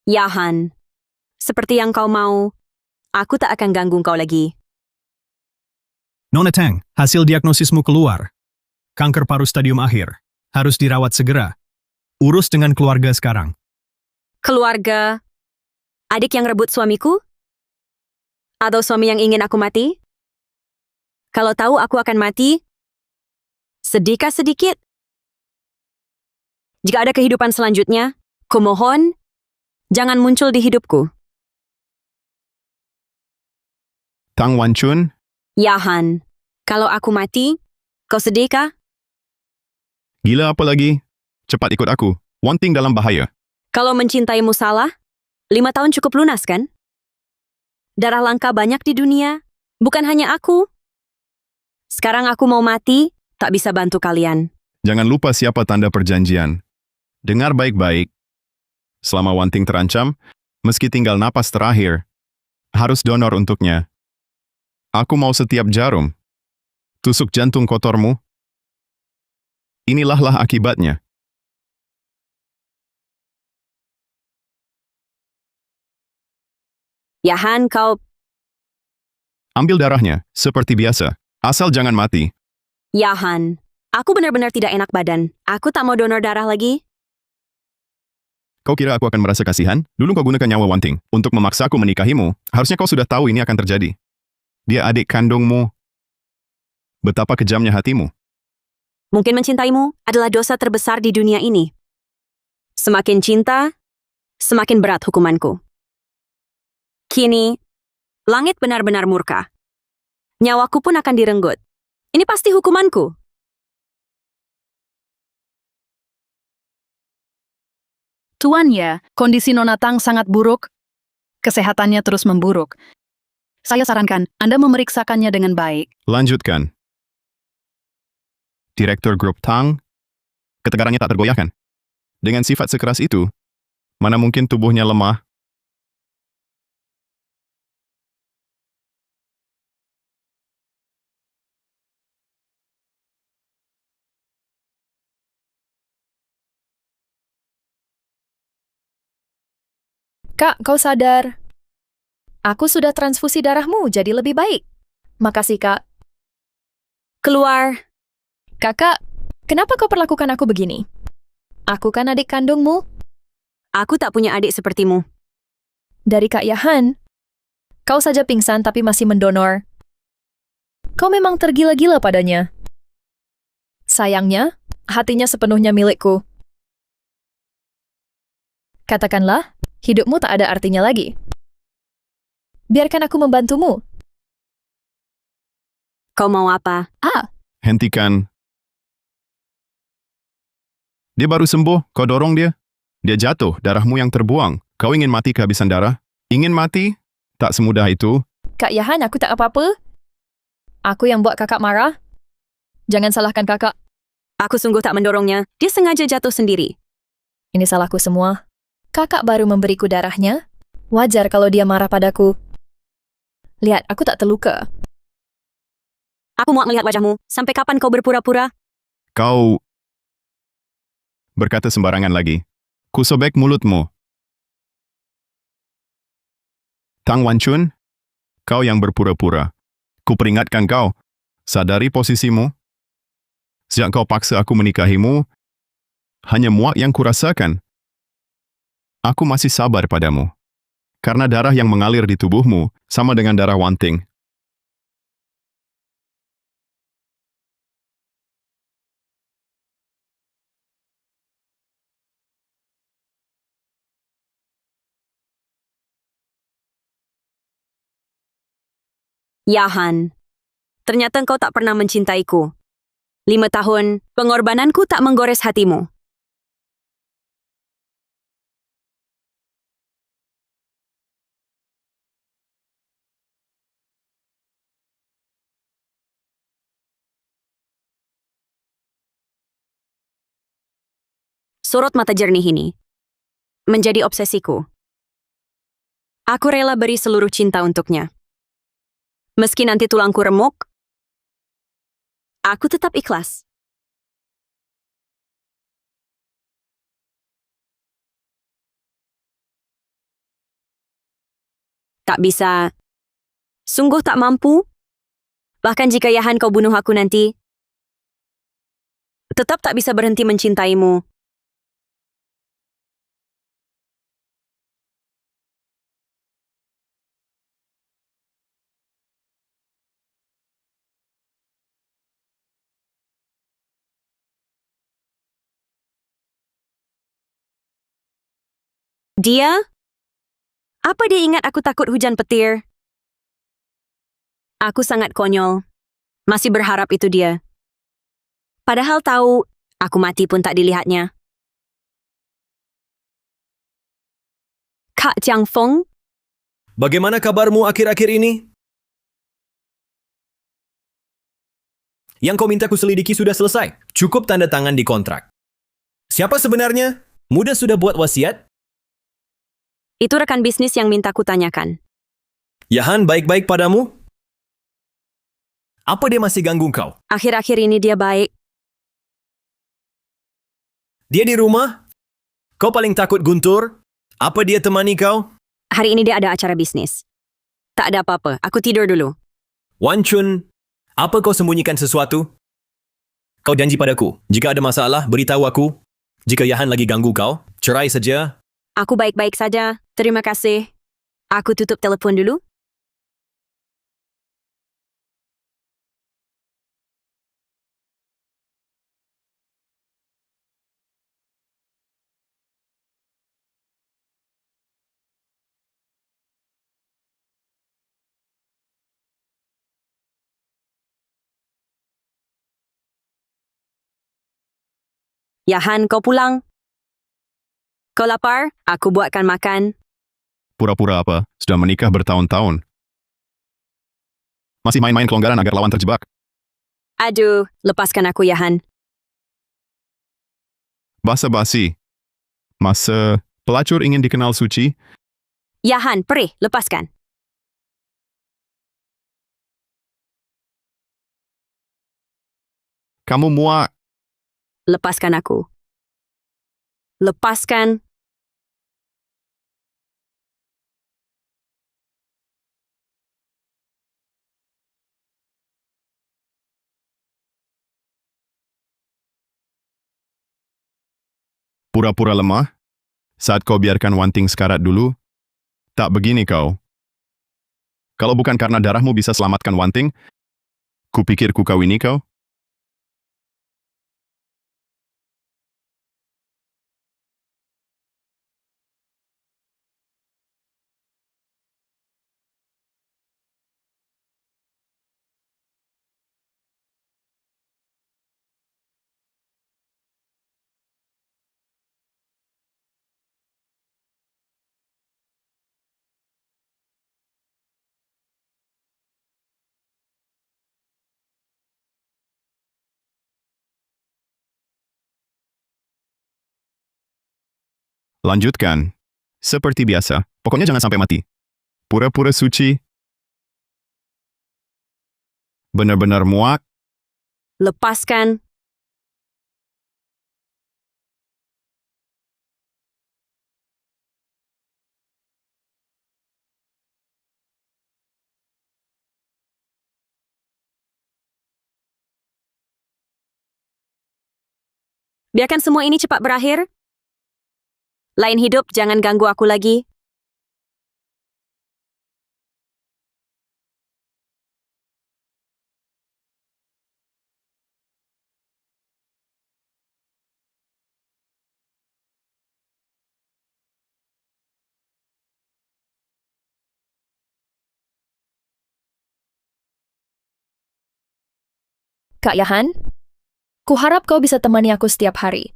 Ya Han, seperti yang kau mau, aku tak akan ganggu kau lagi. Nona Tang, hasil diagnosismu keluar. Kanker paru stadium akhir. Harus dirawat segera. Urus dengan keluarga sekarang. Keluarga, adik yang rebut suamiku? Atau suami yang ingin aku mati? Kalau tahu aku akan mati, sedihkah sedikit? Jika ada kehidupan selanjutnya, kumohon, jangan muncul di hidupku. Tang Wanchun, Ya Han, kalau aku mati, kau sedihkah? gila apa lagi? Cepat ikut aku. Wanting dalam bahaya. Kalau mencintaimu salah, 5 tahun cukup lunas kan? Darah langka banyak di dunia, bukan hanya aku. Sekarang aku mau mati, tak bisa bantu kalian. Jangan lupa siapa tanda perjanjian. Dengar baik-baik. Selama Wanting terancam, meski tinggal napas terakhir, harus donor untuknya. Aku mau setiap jarum. Tusuk jantung kotormu. Inilah akibatnya. Ya Han, kau... Ambil darahnya, seperti biasa. Asal jangan mati. Ya Han, aku benar-benar tidak enak badan. Aku tak mau donor darah lagi. Kau kira aku akan merasa kasihan? Dulu kau gunakan nyawa Wanting untuk memaksaku menikahimu. Harusnya kau sudah tahu ini akan terjadi. Dia adik kandungmu. Betapa kejamnya hatimu. Mungkin mencintaimu adalah dosa terbesar di dunia ini. Semakin cinta, semakin berat hukumanku. Kini, langit benar-benar murka. Nyawaku pun akan direnggut. Ini pasti hukumanku. Tuan ya, kondisi Nona Tang sangat buruk. Kesehatannya terus memburuk. Saya sarankan Anda memeriksakannya dengan baik. Lanjutkan. Direktur Grup Tang, ketegarannya tak tergoyahkan. Dengan sifat sekeras itu, mana mungkin tubuhnya lemah? Kak, kau sadar? Aku sudah transfusi darahmu jadi lebih baik. Makasih, Kak. Keluar. Kakak, kenapa kau perlakukan aku begini? Aku kan adik kandungmu. Aku tak punya adik sepertimu. Dari Kak Yahan. Kau saja pingsan tapi masih mendonor. Kau memang tergila-gila padanya. Sayangnya, hatinya sepenuhnya milikku. Katakanlah, hidupmu tak ada artinya lagi. Biarkan aku membantumu. Kau mau apa? Hentikan. Dia baru sembuh, kau dorong dia. Dia jatuh, darahmu yang terbuang. Kau ingin mati kehabisan darah? Ingin mati? Tak semudah itu. Kak Yahan, aku tak apa-apa. Aku yang buat kakak marah. Jangan salahkan kakak. Aku sungguh tak mendorongnya. Dia sengaja jatuh sendiri. Ini salahku semua. Kakak baru memberiku darahnya. Wajar kalau dia marah padaku. Lihat, aku tak terluka. Aku mau melihat wajahmu. Sampai kapan kau berpura-pura? Kau berkata sembarangan lagi. Kusobek mulutmu. Tang Wanchun, kau yang berpura-pura. Kuperingatkan kau, sadari posisimu. Sejak kau paksa aku menikahimu, hanya muak yang kurasakan. Aku masih sabar padamu. Karena darah yang mengalir di tubuhmu sama dengan darah Wanting. Ya Han, ternyata engkau tak pernah mencintaiku. 5 tahun, pengorbananku tak menggores hatimu. Sorot mata jernih ini menjadi obsesiku. Aku rela beri seluruh cinta untuknya. Meski nanti tulangku remuk, aku tetap ikhlas. Tak bisa. Sungguh tak mampu? Bahkan jika Yahan kau bunuh aku nanti, tetap tak bisa berhenti mencintaimu. Dia? Apa dia ingat aku takut hujan petir? Aku sangat konyol. Masih berharap itu dia. Padahal tahu, aku mati pun tak dilihatnya. Kak Jiang Feng? Bagaimana kabarmu akhir-akhir ini? Yang kau minta ku selidiki sudah selesai. Cukup tanda tangan di kontrak. Siapa sebenarnya? Muda sudah buat wasiat? Itu rekan bisnis yang minta ku tanyakan. Yahan baik-baik padamu? Apa dia masih ganggu kau? Akhir-akhir ini dia baik. Dia di rumah? Kau paling takut Guntur? Apa dia temani kau? Hari ini dia ada acara bisnis. Tak ada apa-apa, aku tidur dulu. Wan Chun, apa kau sembunyikan sesuatu? Kau janji padaku, jika ada masalah, beritahu aku. Jika Yahan lagi ganggu kau, cerai saja. Aku baik-baik saja, terima kasih. Aku tutup telepon dulu. Yahan, kau pulang. Kau lapar? Aku buatkan makan. Pura-pura apa? Sudah menikah bertahun-tahun. Masih main-main kelonggaran agar lawan terjebak. Aduh, lepaskan aku, Yahan. Basa-basi. Masa pelacur ingin dikenal suci? Yahan, perih, lepaskan. Kamu muak. Lepaskan aku. Lepaskan. Pura-pura lemah? Saat kau biarkan Wanting sekarat dulu? Tak begini kau. Kalau bukan karena darahmu bisa selamatkan Wanting, kupikir ku kawini kau. Lanjutkan. Seperti biasa. Pokoknya jangan sampai mati. Pura-pura suci. Benar-benar muak. Lepaskan. Biarkan semua ini cepat berakhir. Lain hidup, jangan ganggu aku lagi. Kak Yahan, kuharap kau bisa temani aku setiap hari.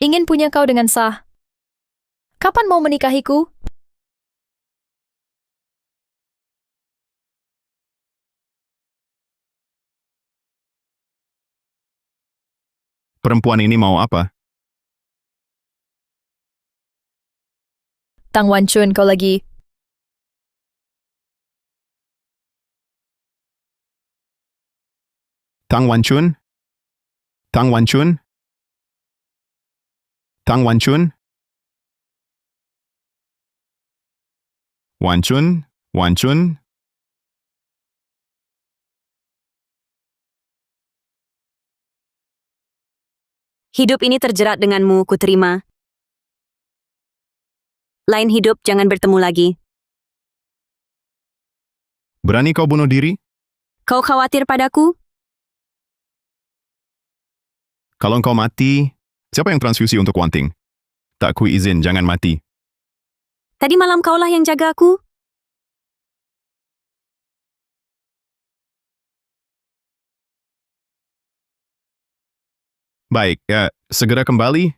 Ingin punya kau dengan sah. Kapan mau menikahiku? Perempuan ini mau apa? Tang Wan Chun, kau lagi. Tang Wan Chun? Tang Wan Chun? Tang Wan Chun? Wan Chun, Wan Chun, Hidup ini terjerat denganmu, kuterima. Lain hidup, jangan bertemu lagi. berani kau bunuh diri? Kau khawatir padaku? Kalau kau mati, siapa yang transfusi untuk Wan Ting? Tak ku izin, jangan mati. Tadi malam kaulah yang jaga aku? Baik, ya, segera kembali.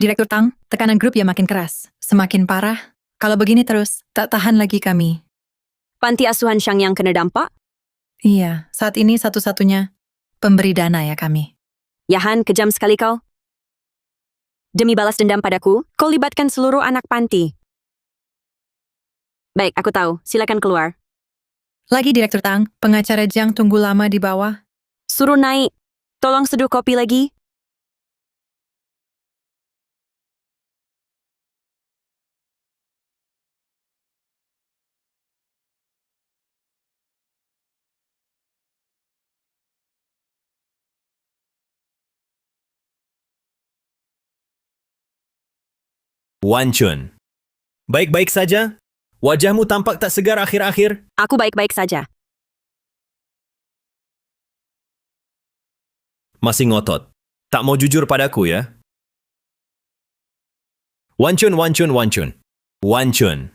Direktur Tang, tekanan grup ya makin keras. Semakin parah. Kalau begini terus, tak tahan lagi kami. Panti asuhan Shang yang kena dampak? Iya, saat ini satu-satunya pemberi dana ya kami. Yahan, kejam sekali kau. Demi balas dendam padaku, kau libatkan seluruh anak panti. Baik, aku tahu. Silakan keluar. Lagi Direktur Tang, pengacara Jiang tunggu lama di bawah. Suruh naik. Tolong seduh kopi lagi. Wan Chun. Baik-baik saja? Wajahmu tampak tak segar akhir-akhir. Aku baik-baik saja. Masih ngotot. Tak mau jujur padaku ya? Wan Chun, Wan Chun, Wan Chun. Wan Chun.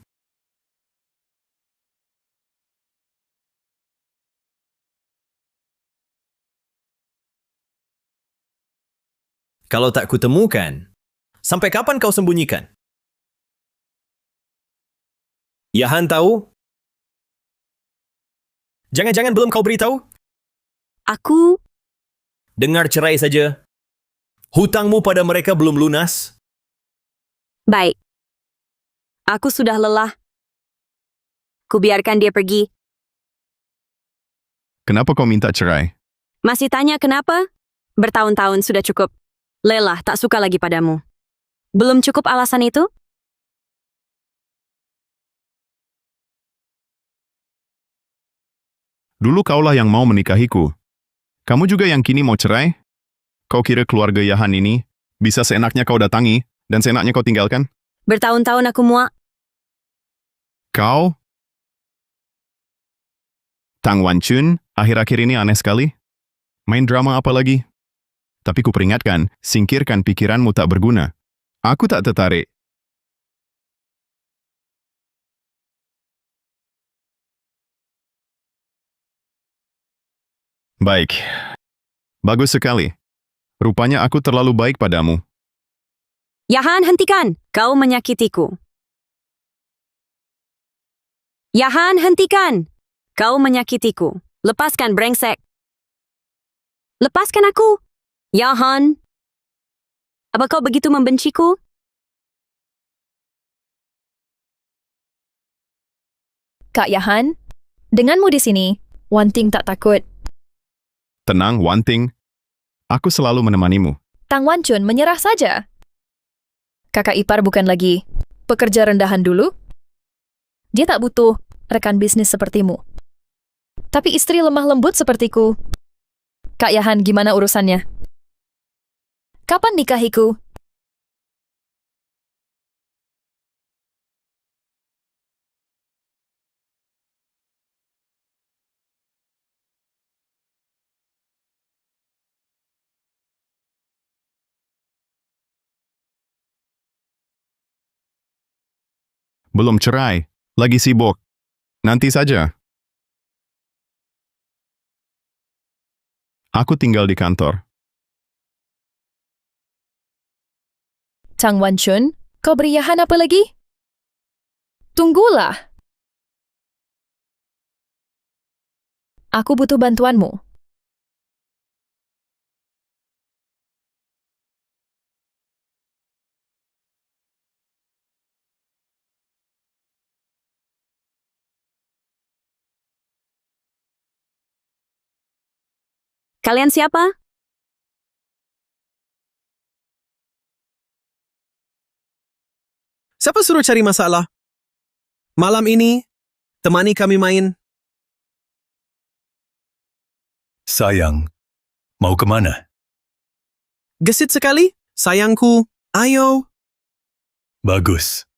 Kalau tak kutemukan, sampai kapan kau sembunyikan? Yahan tahu? Jangan-jangan belum kau beritahu? Aku... Dengar cerai saja. Hutangmu pada mereka belum lunas? Baik. Aku sudah lelah. Kubiarkan dia pergi. Kenapa kau minta cerai? Masih tanya kenapa? Bertahun-tahun sudah cukup. Lelah, tak suka lagi padamu. Belum cukup alasan itu? Dulu kaulah yang mau menikahiku. Kamu juga yang kini mau cerai? Kau kira keluarga Yahan ini bisa seenaknya kau datangi dan seenaknya kau tinggalkan? Bertahun-tahun aku muak. Kau? Tang Wan Chun, akhir-akhir ini aneh sekali. Main drama apa lagi? Tapi kuperingatkan, singkirkan pikiranmu tak berguna. Aku tak tertarik. Baik. Bagus sekali. Rupanya aku terlalu baik padamu. Yahan, hentikan! Kau menyakitiku. Yahan, hentikan! Kau menyakitiku. Lepaskan, brengsek. Lepaskan aku! Yahan! Apa kau begitu membenciku? Kak Yahan, denganmu di sini, Wan Ting tak takut. Tenang, Wan Ting. Aku selalu menemanimu. Tang Wan Chun menyerah saja. Kakak ipar bukan lagi pekerja rendahan dulu. Dia tak butuh rekan bisnis sepertimu. Tapi istri lemah lembut sepertiku. Kak Yahan, gimana urusannya? Kapan nikahiku? Belum cerai. Lagi sibuk. Nanti saja. Aku tinggal di kantor. Tang Wan Chun, kau beri Yahan apa lagi? Tunggulah. Aku butuh bantuanmu. Kalian siapa? Siapa suruh cari masalah? Malam ini, temani kami main. Sayang, mau kemana? Gesit sekali, sayangku. Ayo. Bagus.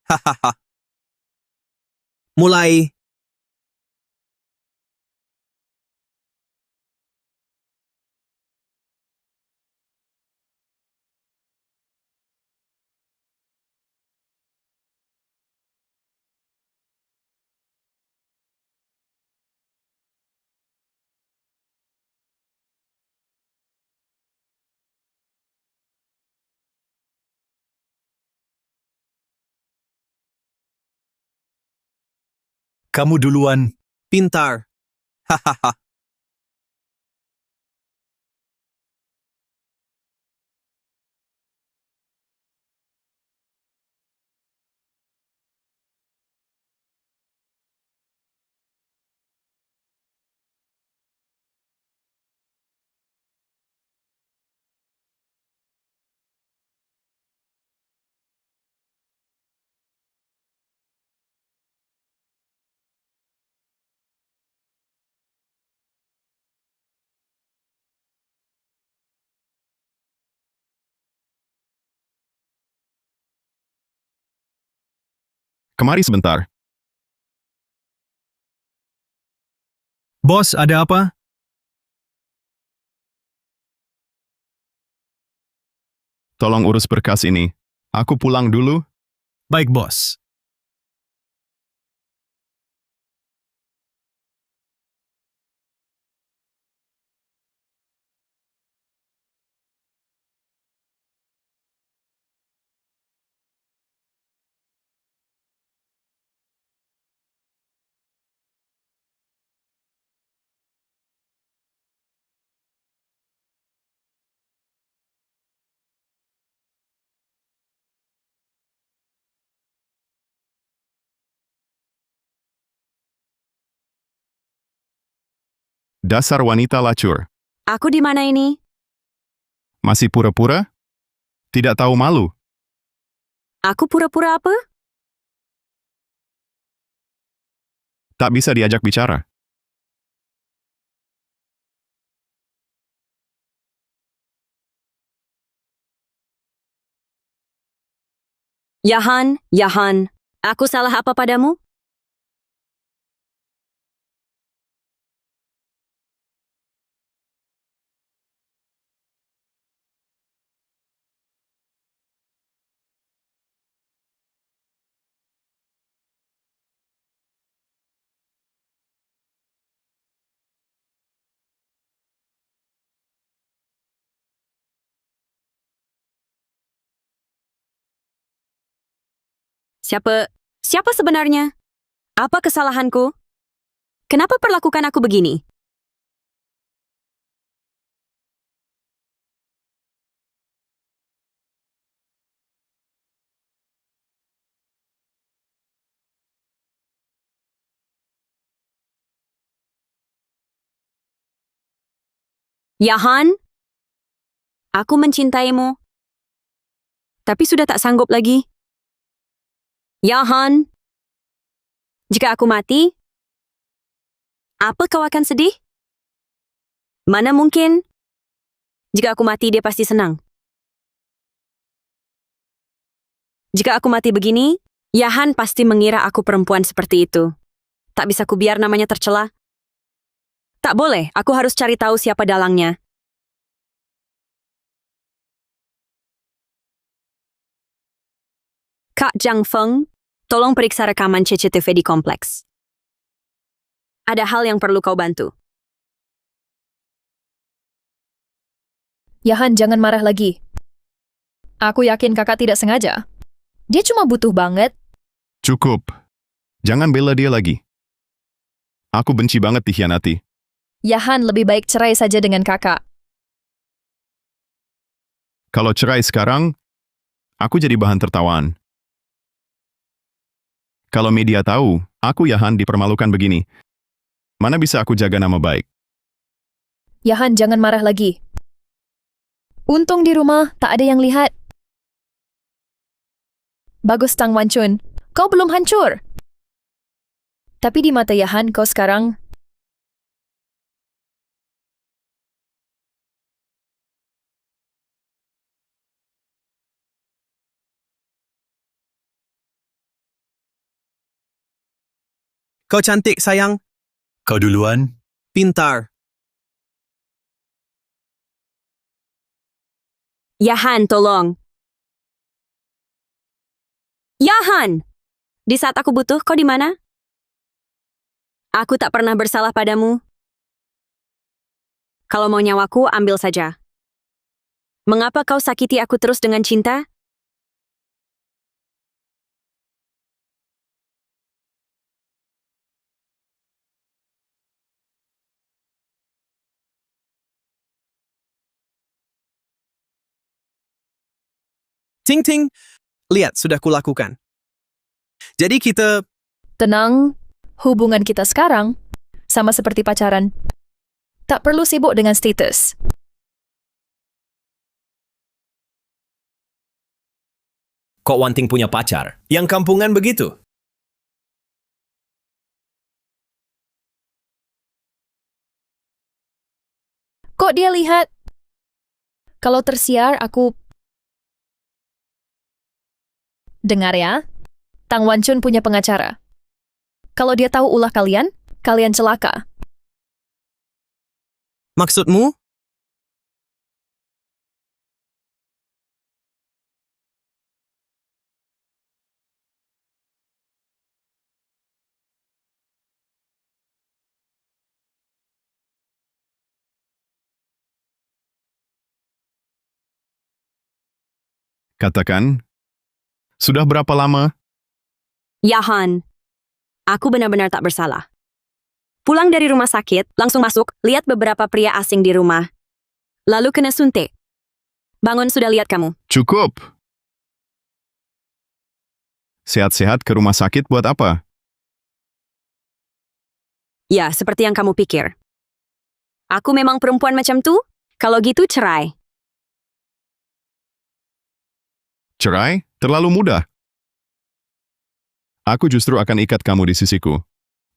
Hahaha. Mulai. Kamu duluan. Pintar. Hahaha. Kemari sebentar. Bos, ada apa? Tolong urus berkas ini. Aku pulang dulu. Baik, bos. Dasar wanita lacur. Aku di mana ini? Masih pura-pura? Tidak tahu malu. Aku pura-pura apa? Tak bisa diajak bicara. Yahan, aku salah apa padamu? Siapa sebenarnya? Apa kesalahanku? Kenapa perlakukan aku begini? Yahan, aku mencintaimu, tapi sudah tak sanggup lagi. Yahan, jika aku mati, apa kau akan sedih? Mana mungkin? Jika aku mati, dia pasti senang. Jika aku mati begini, Yahan pasti mengira aku perempuan seperti itu. Tak bisa kubiar namanya tercela. Tak boleh, aku harus cari tahu siapa dalangnya. Kak Zhang Feng, tolong periksa rekaman CCTV di kompleks. Ada hal yang perlu kau bantu. Yahan, jangan marah lagi. Aku yakin kakak tidak sengaja. Dia cuma butuh banget. Cukup. Jangan bela dia lagi. Aku benci banget dikhianati. Yahan, lebih baik cerai saja dengan kakak. Kalau cerai sekarang, aku jadi bahan tertawaan. Kalau media tahu, aku Yahan dipermalukan begini. Mana bisa aku jaga nama baik? Yahan, jangan marah lagi. Untung di rumah tak ada yang lihat. Bagus Tang Wanchun, kau belum hancur. Tapi di mata Yahan kau sekarang... Kau cantik, sayang. Kau duluan? Pintar. Yahan, tolong. Yahan! Di saat aku butuh, kau di mana? Aku tak pernah bersalah padamu. Kalau mau nyawaku, ambil saja. Mengapa kau sakiti aku terus dengan cinta? Ting ting. Lihat, sudah kulakukan. Jadi kita... Tenang, hubungan kita sekarang sama seperti pacaran. Tak perlu sibuk dengan status. Kok Wanting punya pacar? Yang kampungan begitu? Kok dia lihat? Kalau tersiar, aku... Dengar ya, Tang Wanchun punya pengacara. Kalau dia tahu ulah kalian, kalian celaka. Maksudmu? Katakan, sudah berapa lama? Yahan, aku benar-benar tak bersalah. Pulang dari rumah sakit, langsung masuk, lihat beberapa pria asing di rumah. Lalu kena suntik. Bangun sudah lihat kamu. Cukup. Sehat-sehat ke rumah sakit buat apa? Ya, seperti yang kamu pikir. Aku memang perempuan macam tuh? Kalau gitu cerai. Cerai? Terlalu mudah. Aku justru akan ikat kamu di sisiku.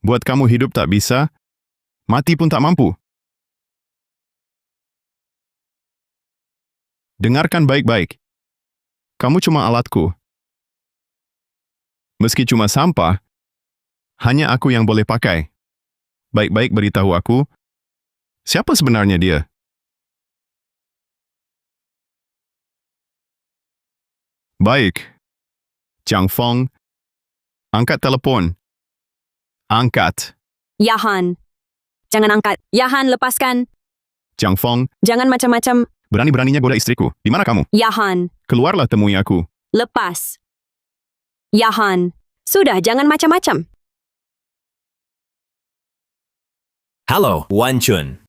Buat kamu hidup tak bisa, mati pun tak mampu. Dengarkan baik-baik. Kamu cuma alatku. Meski cuma sampah, hanya aku yang boleh pakai. Baik-baik beritahu aku, siapa sebenarnya dia? Baik. Zhang Feng, angkat telepon. Angkat. Yahan, jangan angkat. Yahan, lepaskan. Zhang Feng, Jangan macam-macam. berani-beraninya goda istriku. Di mana kamu? Yahan, Keluarlah temui aku. lepas. Yahan, sudah jangan macam-macam. Halo, Wanchun.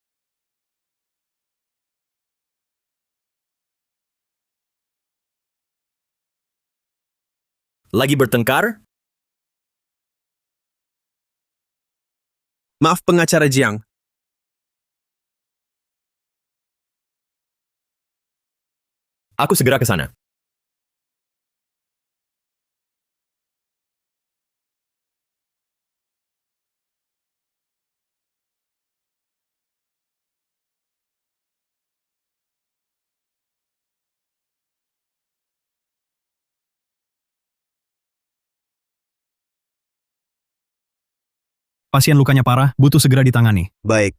Lagi bertengkar? Maaf pengacara Jiang. Aku segera ke sana. Pasien lukanya parah, butuh segera ditangani. Baik.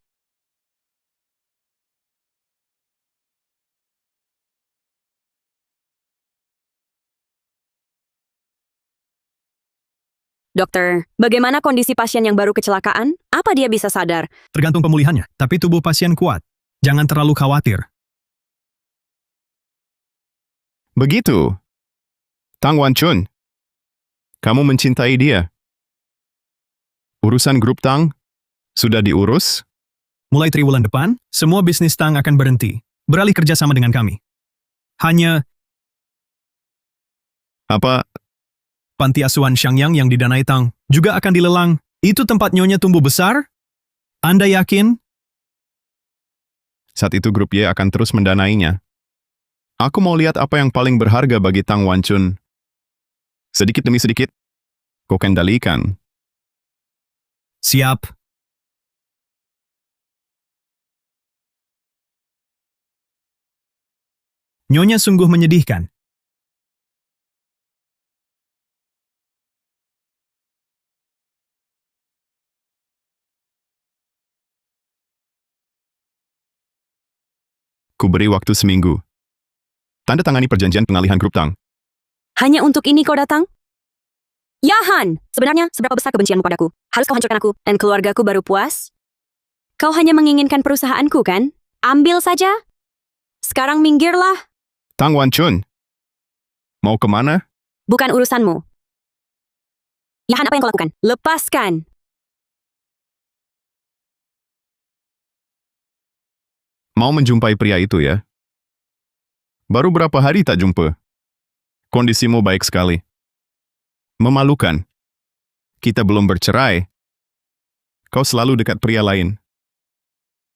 Dokter, bagaimana kondisi pasien yang baru kecelakaan? Apa dia bisa sadar? Tergantung pemulihannya, tapi tubuh pasien kuat. Jangan terlalu khawatir. Begitu. Tang Wanchun, kamu mencintai dia. Urusan grup Tang sudah diurus? Mulai triwulan depan, semua bisnis Tang akan berhenti. Beralih kerja sama dengan kami. Hanya Apa? panti asuhan Xiangyang yang didanai Tang juga akan dilelang. Itu tempat nyonya tumbuh besar? Anda yakin? Saat itu grup Y akan terus mendanainya. Aku mau lihat apa yang paling berharga bagi Tang Wanchun. Sedikit demi sedikit, kau kendalikan. Siap. Nyonya sungguh menyedihkan. Kuberi waktu seminggu. Tanda tangani perjanjian pengalihan grup Tang. Hanya untuk ini kau datang? Yahan, sebenarnya seberapa besar kebencianmu padaku? Harus kau hancurkan aku dan keluargaku baru puas? Kau hanya menginginkan perusahaanku, kan? Ambil saja. Sekarang minggirlah. Tang Wanchun, mau kemana? Bukan urusanmu. Yahan, apa yang kau lakukan? Lepaskan. Mau menjumpai pria itu ya? Baru berapa hari tak jumpa? Kondisimu baik sekali. Memalukan. Kita belum bercerai. Kau selalu dekat pria lain.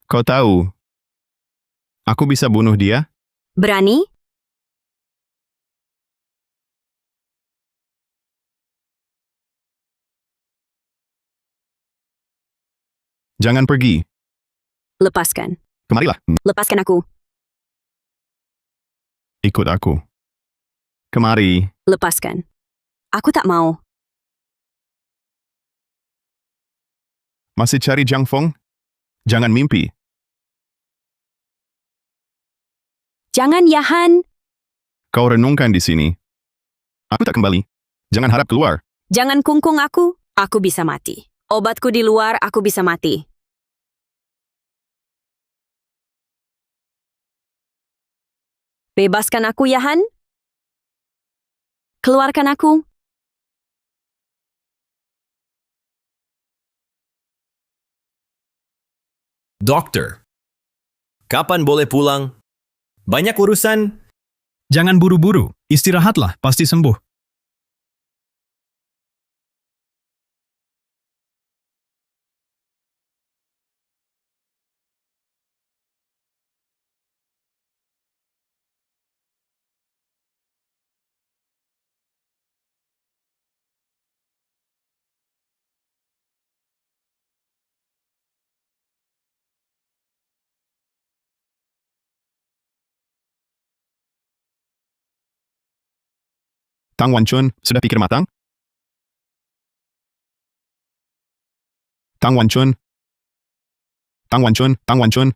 Kau tahu, aku bisa bunuh dia? Berani? Jangan pergi. Lepaskan. Kemarilah, Lepaskan aku. ikut aku. Kemari. Lepaskan. Aku tak mau. Masih cari Jiang Feng? Jangan mimpi. Jangan, Yahan. Kau renungkan di sini. Aku tak kembali. Jangan harap keluar. Jangan kungkung aku. Aku bisa mati. Obatku di luar, aku bisa mati. Bebaskan aku, Yahan. Keluarkan aku. Dokter, kapan boleh pulang? Banyak urusan. Jangan buru-buru. Istirahatlah, pasti sembuh. Tang Wanchun, sudah pikir matang? Tang Wanchun. Tang Wanchun, Tang Wanchun.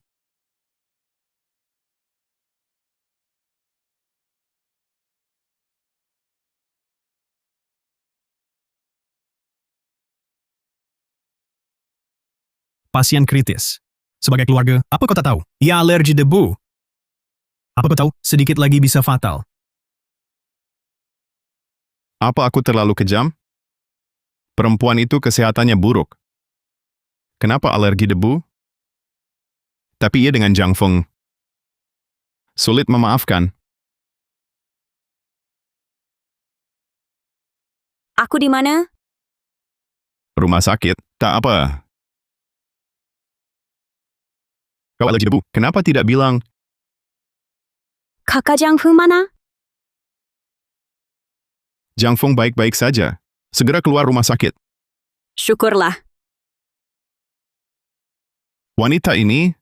Pasien kritis. Sebagai keluarga, apa kau tak tahu? Ia alergi debu. Apa kau tahu? Sedikit lagi bisa fatal. Apa aku terlalu kejam? Perempuan itu kesehatannya buruk. Kenapa alergi debu? Tapi ia dengan Jiang Feng. Sulit memaafkan. Aku di mana? Rumah sakit, tak apa. Kau alergi debu, kenapa tidak bilang? Kakak Jiang Fu mana? Jiang Feng baik-baik saja. Segera keluar rumah sakit. Syukurlah. Wanita ini,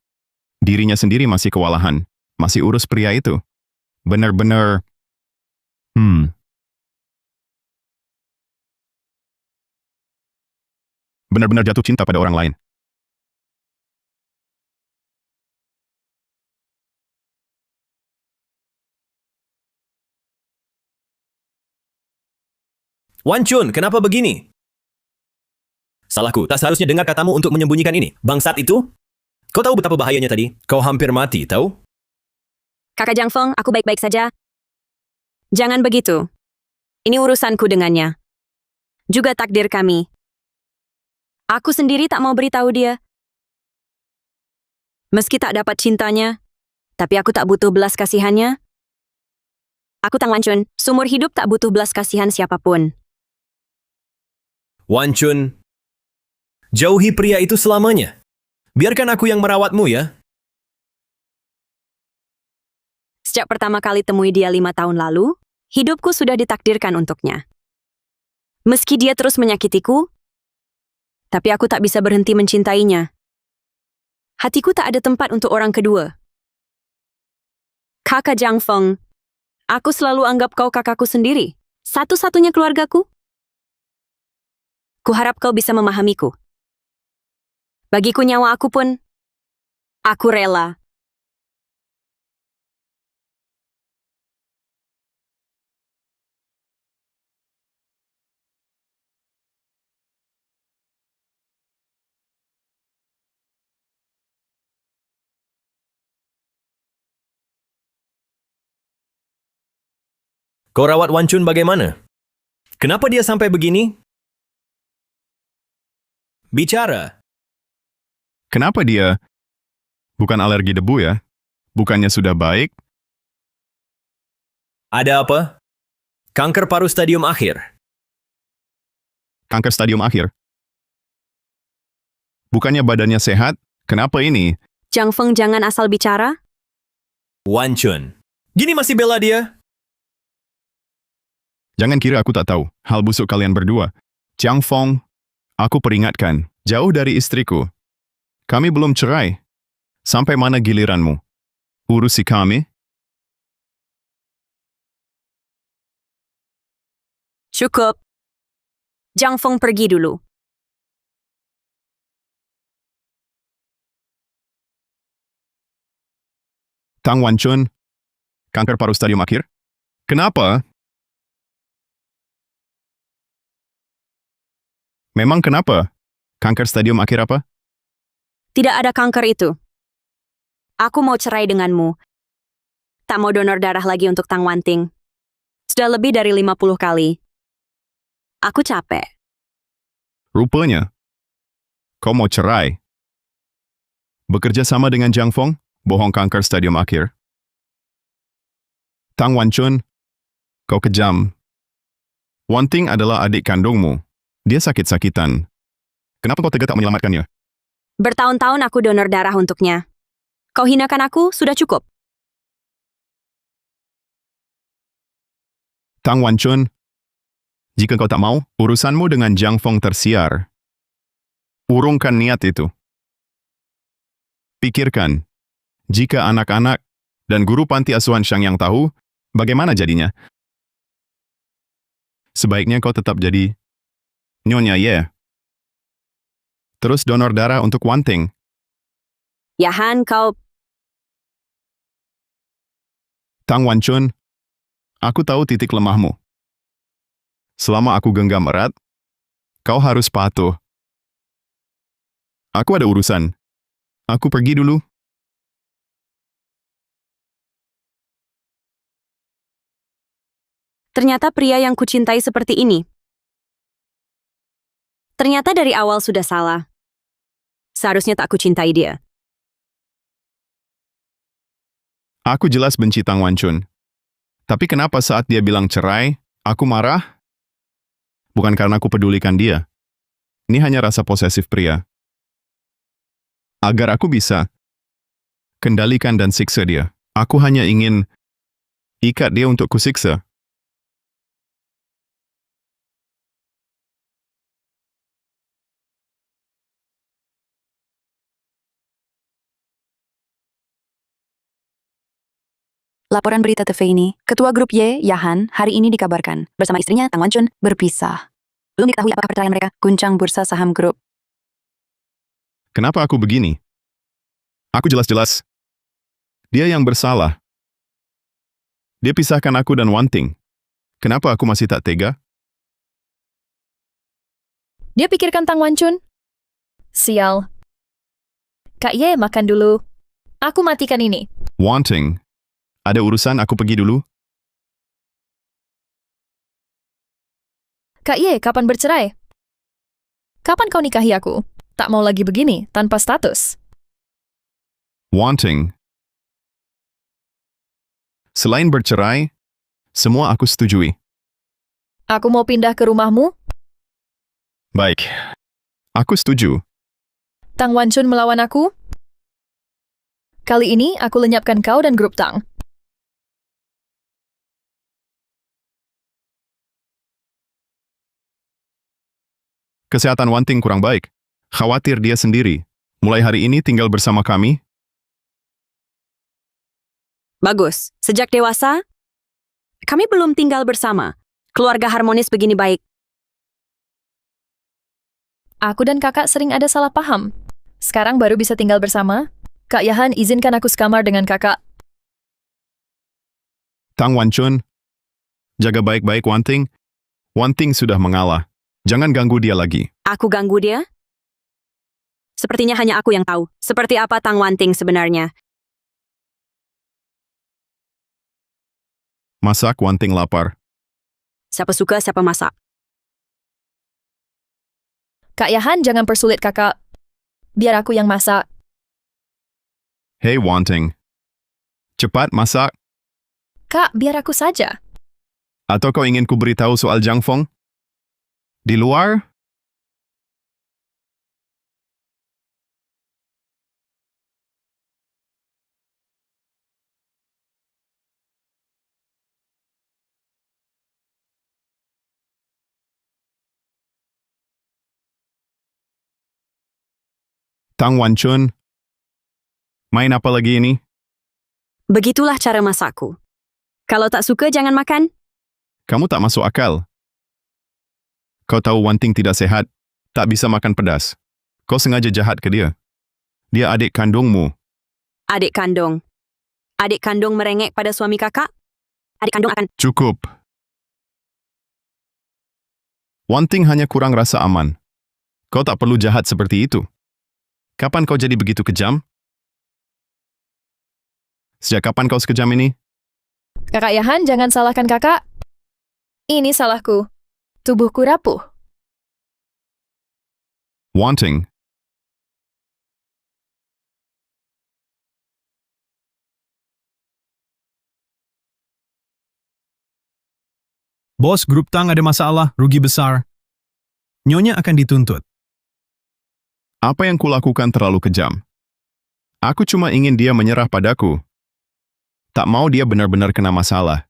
dirinya sendiri masih kewalahan. Masih urus pria itu. Benar-benar... Benar-benar jatuh cinta pada orang lain. Wanchun, kenapa begini? Salahku. Tak seharusnya dengar katamu untuk menyembunyikan ini. Bangsat itu? Kau tahu betapa bahayanya tadi? Kau hampir mati, tahu? Kakak Jiang Feng, aku baik-baik saja. Jangan begitu. Ini urusanku dengannya. Juga takdir kami. Aku sendiri tak mau beritahu dia. Meski tak dapat cintanya, tapi aku tak butuh belas kasihannya. Aku Tang Wanchun, seumur hidup tak butuh belas kasihan siapapun. Wan Chun, jauhi pria itu selamanya. Biarkan aku yang merawatmu ya. Sejak pertama kali temui dia 5 tahun lalu, hidupku sudah ditakdirkan untuknya. Meski dia terus menyakitiku, tapi aku tak bisa berhenti mencintainya. Hatiku tak ada tempat untuk orang kedua. Kakak Jiang Feng, aku selalu anggap kau kakakku sendiri, satu-satunya keluargaku. Kuharap kau bisa memahamiku. Bagiku nyawa aku pun, aku rela. Kau rawat Wan Chun bagaimana? Kenapa dia sampai begini? Bicara. Kenapa dia? Bukan alergi debu ya? Bukannya sudah baik? Ada apa? Kanker paru stadium akhir. Kanker stadium akhir? Bukannya badannya sehat? Kenapa ini? Jiang Feng, jangan asal bicara. Wan Chun. Gini masih bela dia? Jangan kira aku tak tahu hal busuk kalian berdua. Jiang Feng, aku peringatkan, jauh dari istriku. Kami belum cerai. Sampai mana giliranmu? Urusi kami? Cukup. Jiang Feng pergi dulu. Tang Wanchun, kanker paru stadium akhir? Kenapa? Memang kenapa? Kanker stadium akhir apa? Tidak ada kanker itu. Aku mau cerai denganmu. Tak mau donor darah lagi untuk Tang Wanting. Sudah lebih dari 50 kali. Aku capek. Rupanya, kau mau cerai. Bekerja sama dengan Jiang Feng, bohong kanker stadium akhir. Tang Wanchun, kau kejam. Wanting adalah adik kandungmu. Dia sakit-sakitan. Kenapa kau tega tak menyelamatkannya? Bertahun-tahun aku donor darah untuknya. Kau hinakan aku, sudah cukup. Tang Wanchun, jika kau tak mau, urusanmu dengan Jiang Feng tersiar. Urungkan niat itu. Pikirkan, jika anak-anak dan guru panti asuhan Shangyang tahu, bagaimana jadinya? Sebaiknya kau tetap jadi Nyonya Ye. Terus donor darah untuk Wanting. Ya Han, kau... Tang Wanchun, aku tahu titik lemahmu. Selama aku genggam erat, kau harus patuh. Aku ada urusan. Aku pergi dulu. Ternyata pria yang kucintai seperti ini. Ternyata dari awal sudah salah. Seharusnya tak kucintai dia. Aku jelas benci Tang Wanchun. Tapi kenapa saat dia bilang cerai, aku marah? Bukan karena aku pedulikan dia. Ini hanya rasa posesif pria. Agar aku bisa kendalikan dan siksa dia, aku hanya ingin ikat dia untuk kusiksa. Laporan berita TV ini, Ketua Grup Y, Yahan, hari ini dikabarkan, bersama istrinya, Tang Wanchun, berpisah. Belum diketahui apakah perceraian mereka, guncang bursa saham grup. Kenapa aku begini? Aku jelas-jelas. Dia yang bersalah. Dia pisahkan aku dan Wanting. Kenapa aku masih tak tega? Dia pikirkan Tang Wanchun. Sial. Kak Ye, makan dulu. Aku matikan ini. Wanting. Ada urusan, aku pergi dulu. Kak Ye, kapan bercerai? Kapan kau nikahi aku? Tak mau lagi begini, tanpa status. Wanting. Selain bercerai, semua aku setujui. Aku mau pindah ke rumahmu. Baik. Aku setuju. Tang Wanchun melawan aku. Kali ini aku lenyapkan kau dan grup Tang. Kesehatan Wanting kurang baik. Khawatir dia sendiri. Mulai hari ini tinggal bersama kami. Bagus. Sejak dewasa, kami belum tinggal bersama. Keluarga harmonis begini baik. Aku dan kakak sering ada salah paham. Sekarang baru bisa tinggal bersama. Kak Yahan, izinkan aku sekamar dengan kakak. Tang Wanchun, jaga baik-baik Wanting. Wanting sudah mengalah. Jangan ganggu dia lagi. Aku ganggu dia? Sepertinya hanya aku yang tahu. Seperti apa Tang Wanting sebenarnya. Masak Wanting lapar. Siapa suka, siapa masak. Kak Yahan, jangan persulit kakak. Biar aku yang masak. Hey Wanting. Cepat masak. Kak, biar aku saja. Atau kau ingin ku beritahu soal Jang Feng? Di luar? Tang Wanchun, main apa lagi ini? Begitulah cara masakku. Kalau tak suka, jangan makan. Kamu tak masuk akal. Kau tahu Wanting tidak sehat, tak bisa makan pedas. Kau sengaja jahat ke dia. Dia adik kandungmu. Adik kandung. Adik kandung merengek pada suami kakak? Adik kandung akan... Cukup. Wanting hanya kurang rasa aman. Kau tak perlu jahat seperti itu. Kapan kau jadi begitu kejam? Sejak kapan kau sekejam ini? Kakak Yahan, jangan salahkan kakak. Ini salahku. Tubuhku rapuh. Wanting. Bos, grup Tang ada masalah, rugi besar. Nyonya akan dituntut. Apa yang kulakukan terlalu kejam? Aku cuma ingin dia menyerah padaku. Tak mau dia benar-benar kena masalah.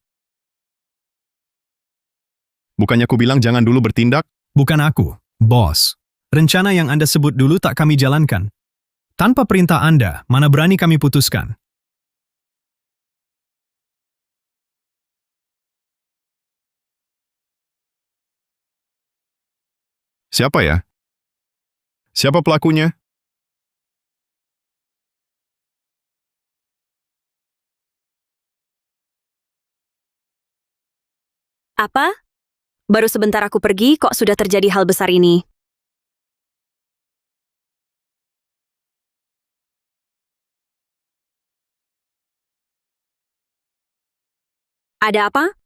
Bukannya ku bilang jangan dulu bertindak? Bukan aku, bos. Rencana yang Anda sebut dulu tak kami jalankan. Tanpa perintah Anda, mana berani kami putuskan. Siapa ya? Siapa pelakunya? Apa? Baru sebentar aku pergi, kok sudah terjadi hal besar ini? Ada apa?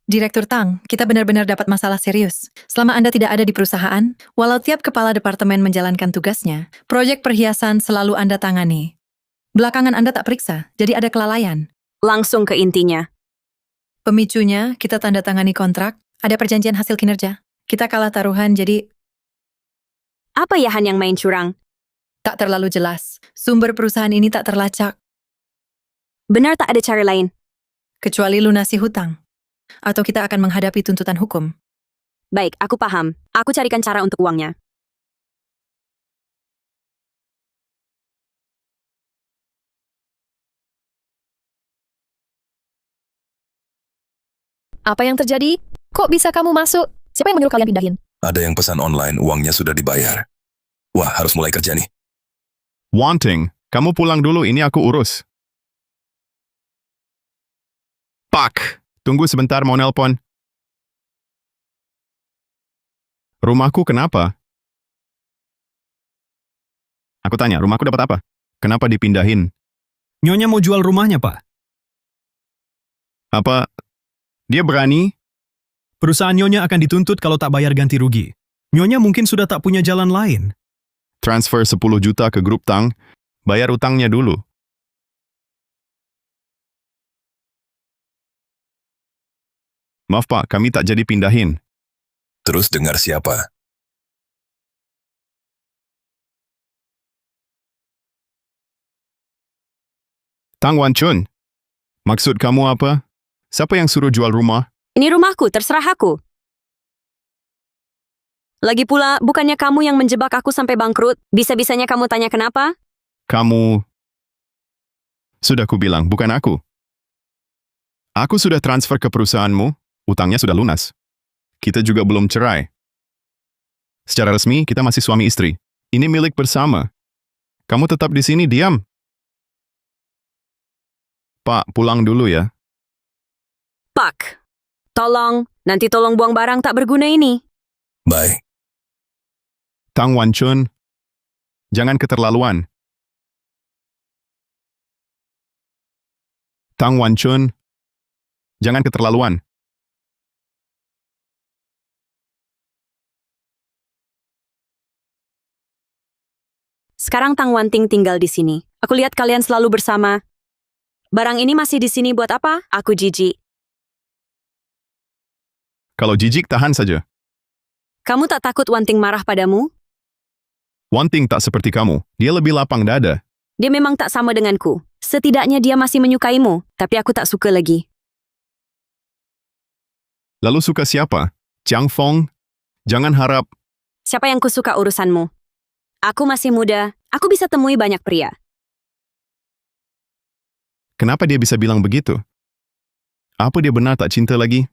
Direktur Tang, kita benar-benar dapat masalah serius. Selama Anda tidak ada di perusahaan, walau tiap kepala departemen menjalankan tugasnya, proyek perhiasan selalu Anda tangani. Belakangan Anda tak periksa, jadi ada kelalaian. Langsung ke intinya. Pemicunya, kita tanda tangani kontrak, ada perjanjian hasil kinerja. Kita kalah taruhan, jadi Apa Yahan yang main curang? tak terlalu jelas. Sumber perusahaan ini tak terlacak, Benar tak ada cara lain? kecuali lunasi hutang. Atau kita akan menghadapi tuntutan hukum. Baik, aku paham. Aku carikan cara untuk uangnya. Apa yang terjadi? Kok bisa kamu masuk? Siapa yang menyuruh kalian pindahin? Ada yang pesan online, uangnya sudah dibayar. Wah, harus mulai kerja nih. Wanting, kamu pulang dulu, ini aku urus. Pak, tunggu sebentar mau nelpon. Rumahku kenapa? Aku tanya, rumahku dapat apa? Kenapa dipindahin? Nyonya mau jual rumahnya, Pak. Apa? Dia berani? Perusahaan Nyonya akan dituntut kalau tak bayar ganti rugi. Nyonya mungkin sudah tak punya jalan lain. Transfer 10 juta ke grup Tang, bayar utangnya dulu. Maaf Pak, kami tak jadi pindahin. Terus dengar siapa? Tang Wanchun, maksud kamu apa? Siapa yang suruh jual rumah? Ini rumahku, terserah aku. Lagi pula, bukannya kamu yang menjebak aku sampai bangkrut? Bisa-bisanya kamu tanya kenapa? Kamu... Sudah kubilang, bukan aku. Aku sudah transfer ke perusahaanmu, utangnya sudah lunas. Kita juga belum cerai. Secara resmi, kita masih suami istri. Ini milik bersama. Kamu tetap di sini, diam. Pak, pulang dulu ya. Pak, tolong, nanti tolong buang barang tak berguna ini. Bye. Tang Wanchun, jangan keterlaluan. Tang Wanchun, jangan keterlaluan. Sekarang Tang Wanting tinggal di sini. Aku lihat kalian selalu bersama. Barang ini masih di sini buat apa? Aku jijik. Kalau jijik, tahan saja. Kamu tak takut Wanting marah padamu? Wanting tak seperti kamu, dia lebih lapang dada. Dia memang tak sama denganku. Setidaknya dia masih menyukaimu, tapi aku tak suka lagi. Lalu suka siapa? Chiang Fong? Jangan harap. Siapa yang kusuka urusanmu? Aku masih muda, aku bisa temui banyak pria. Kenapa dia bisa bilang begitu? Apa dia benar tak cinta lagi?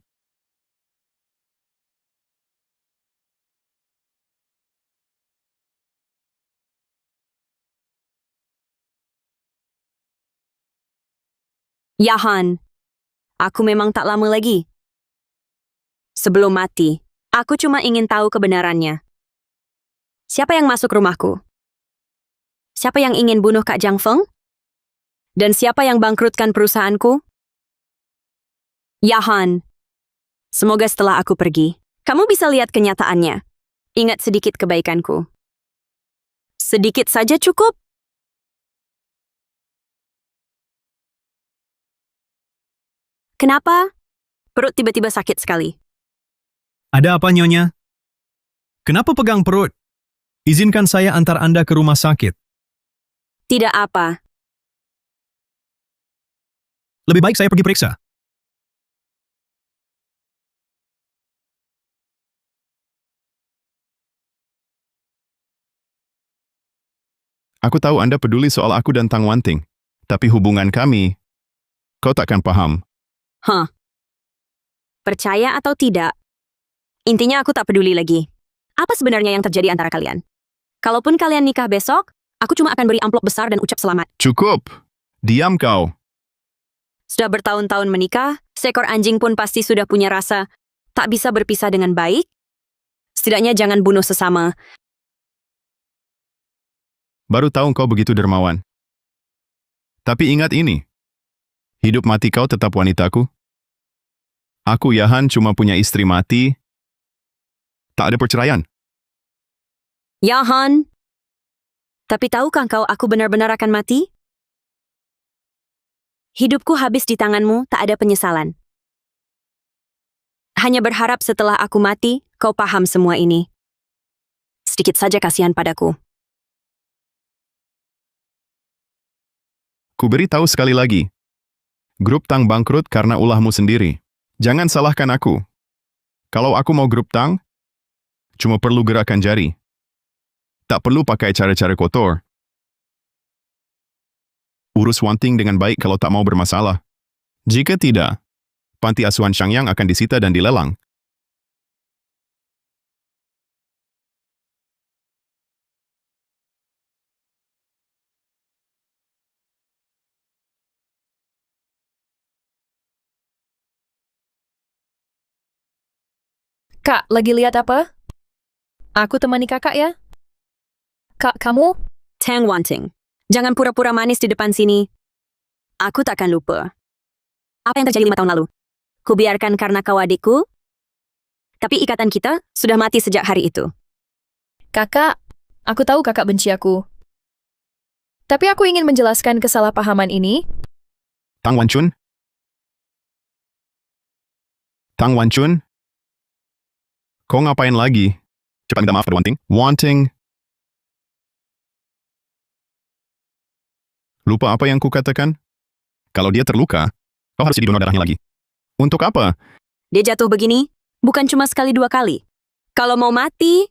Yahan, aku memang tak lama lagi. Sebelum mati, aku cuma ingin tahu kebenarannya. Siapa yang masuk rumahku? Siapa yang ingin bunuh Kak Jiang Feng? Dan siapa yang bangkrutkan perusahaanku? Yahan, semoga setelah aku pergi, kamu bisa lihat kenyataannya. Ingat sedikit kebaikanku. Sedikit saja cukup. Kenapa? Perut tiba-tiba sakit sekali. Ada apa, Nyonya? Kenapa pegang perut? Izinkan saya antar Anda ke rumah sakit. Tidak apa. Lebih baik saya pergi periksa. Aku tahu Anda peduli soal aku dan Tang Wanting. Tapi hubungan kami, kau takkan paham. Percaya atau tidak? Intinya aku tak peduli lagi. Apa sebenarnya yang terjadi antara kalian? Kalaupun kalian nikah besok, aku cuma akan beri amplop besar dan ucap selamat. Cukup! Diam kau! Sudah bertahun-tahun menikah, seekor anjing pun pasti sudah punya rasa. Tak bisa berpisah dengan baik? Setidaknya jangan bunuh sesama. Baru tahu kau begitu dermawan. Tapi ingat ini. Hidup mati kau tetap wanitaku. Aku Yahan cuma punya istri mati. Tak ada perceraian. Yahan. Tapi tahukah kau aku benar-benar akan mati? Hidupku habis di tanganmu, tak ada penyesalan. Hanya berharap setelah aku mati, kau paham semua ini. Sedikit saja kasihan padaku. Ku beri tahu sekali lagi. Grup Tang bangkrut karena ulahmu sendiri. Jangan salahkan aku. Kalau aku mau grup Tang, cuma perlu gerakan jari. Tak perlu pakai cara-cara kotor. Urus Wanting dengan baik kalau tak mau bermasalah. Jika tidak, panti asuhan Shangyang akan disita dan dilelang. Kak, lagi lihat apa? Aku temani kakak ya. Kak, kamu? Tang Wanting, jangan pura-pura manis di depan sini. Aku takkan lupa. Apa yang terjadi 5 tahun lalu? Kubiarkan karena kau adikku? Tapi ikatan kita sudah mati sejak hari itu. Kakak, aku tahu kakak benci aku. Tapi aku ingin menjelaskan kesalahpahaman ini. Tang Wanchun? Tang Wanchun? Kau ngapain lagi? Cepat minta maaf pada Wanting. Wanting. Lupa apa yang kukatakan? Kalau dia terluka, kau harus jadi donor darahnya lagi. Untuk apa? Dia jatuh begini, bukan cuma sekali 2 kali. Kalau mau mati,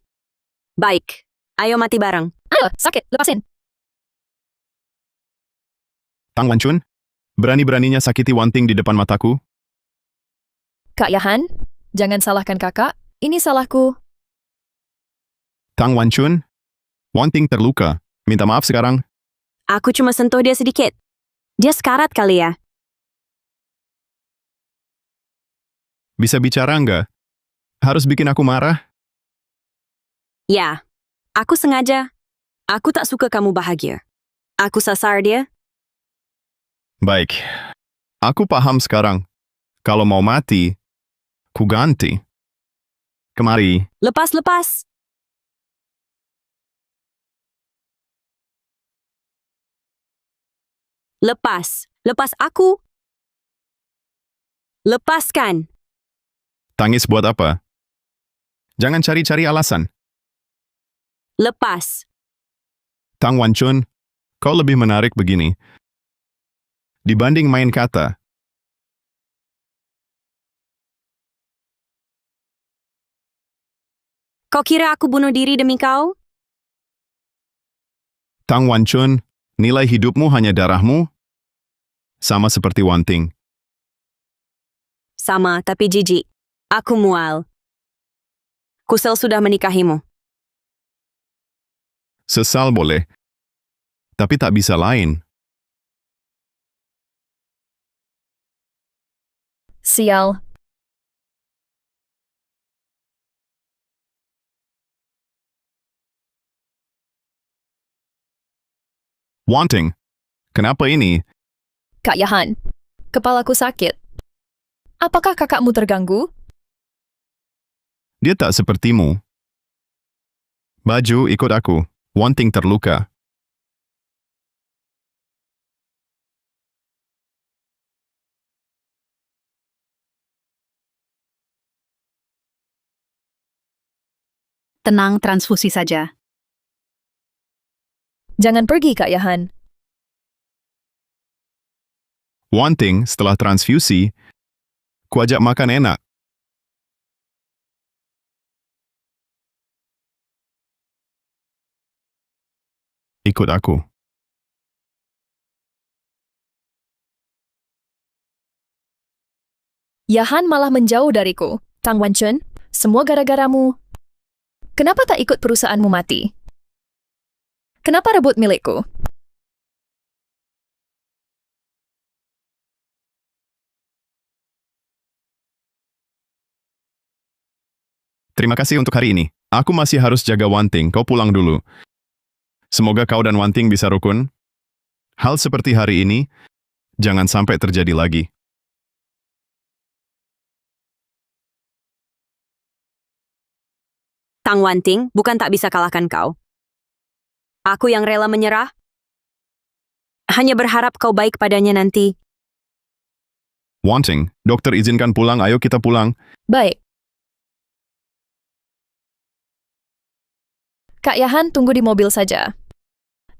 baik. Ayo mati bareng. Ayo, sakit, lepasin. Tang Wanchun? Berani-beraninya sakiti Wanting di depan mataku? Kak Yahan, jangan salahkan kakak. Ini salahku. Tang Wanchun? Wanting terluka. Minta maaf sekarang. Aku cuma sentuh dia sedikit. Dia sekarat kali ya. Bisa bicara nggak? Harus bikin aku marah? Ya, aku sengaja. Aku tak suka kamu bahagia. Aku sasar dia. Baik. Aku paham sekarang. Kalau mau mati, ku ganti. Kemari. Lepas. Lepas aku. Lepaskan. Tangis buat apa? Jangan cari-cari alasan. Lepas. Tang Wanchun, kau lebih menarik begini. Dibanding main kata. Kau kira aku bunuh diri demi kau? Tang Wanchun, nilai hidupmu hanya darahmu? Sama seperti Wanting. Sama, tapi jijik. Aku mual. Kusel sudah menikahimu. Sesal boleh. Tapi tak bisa lain. Sial. Wanting, kenapa ini? Kak Yahan, kepalaku sakit. Apakah kakakmu terganggu? Dia tak sepertimu. Baju, ikut aku. Wanting terluka. Tenang, transfusi saja. Jangan pergi, Kak Yahan. Wanting, setelah transfusi, ku ajak makan enak. Ikut aku. Yahan malah menjauh dariku. Tang Wanchun, semua gara-garamu. Kenapa tak ikut perusahaanmu mati? Kenapa rebut milikku? Terima kasih untuk hari ini. Aku masih harus jaga Wanting, kau pulang dulu. Semoga kau dan Wanting bisa rukun. Hal seperti hari ini, jangan sampai terjadi lagi. Tang Wanting bukan tak bisa kalahkan kau. Aku yang rela menyerah. Hanya berharap kau baik padanya nanti. Wanting, dokter izinkan pulang, ayo kita pulang. Baik. Kak Yahan tunggu di mobil saja.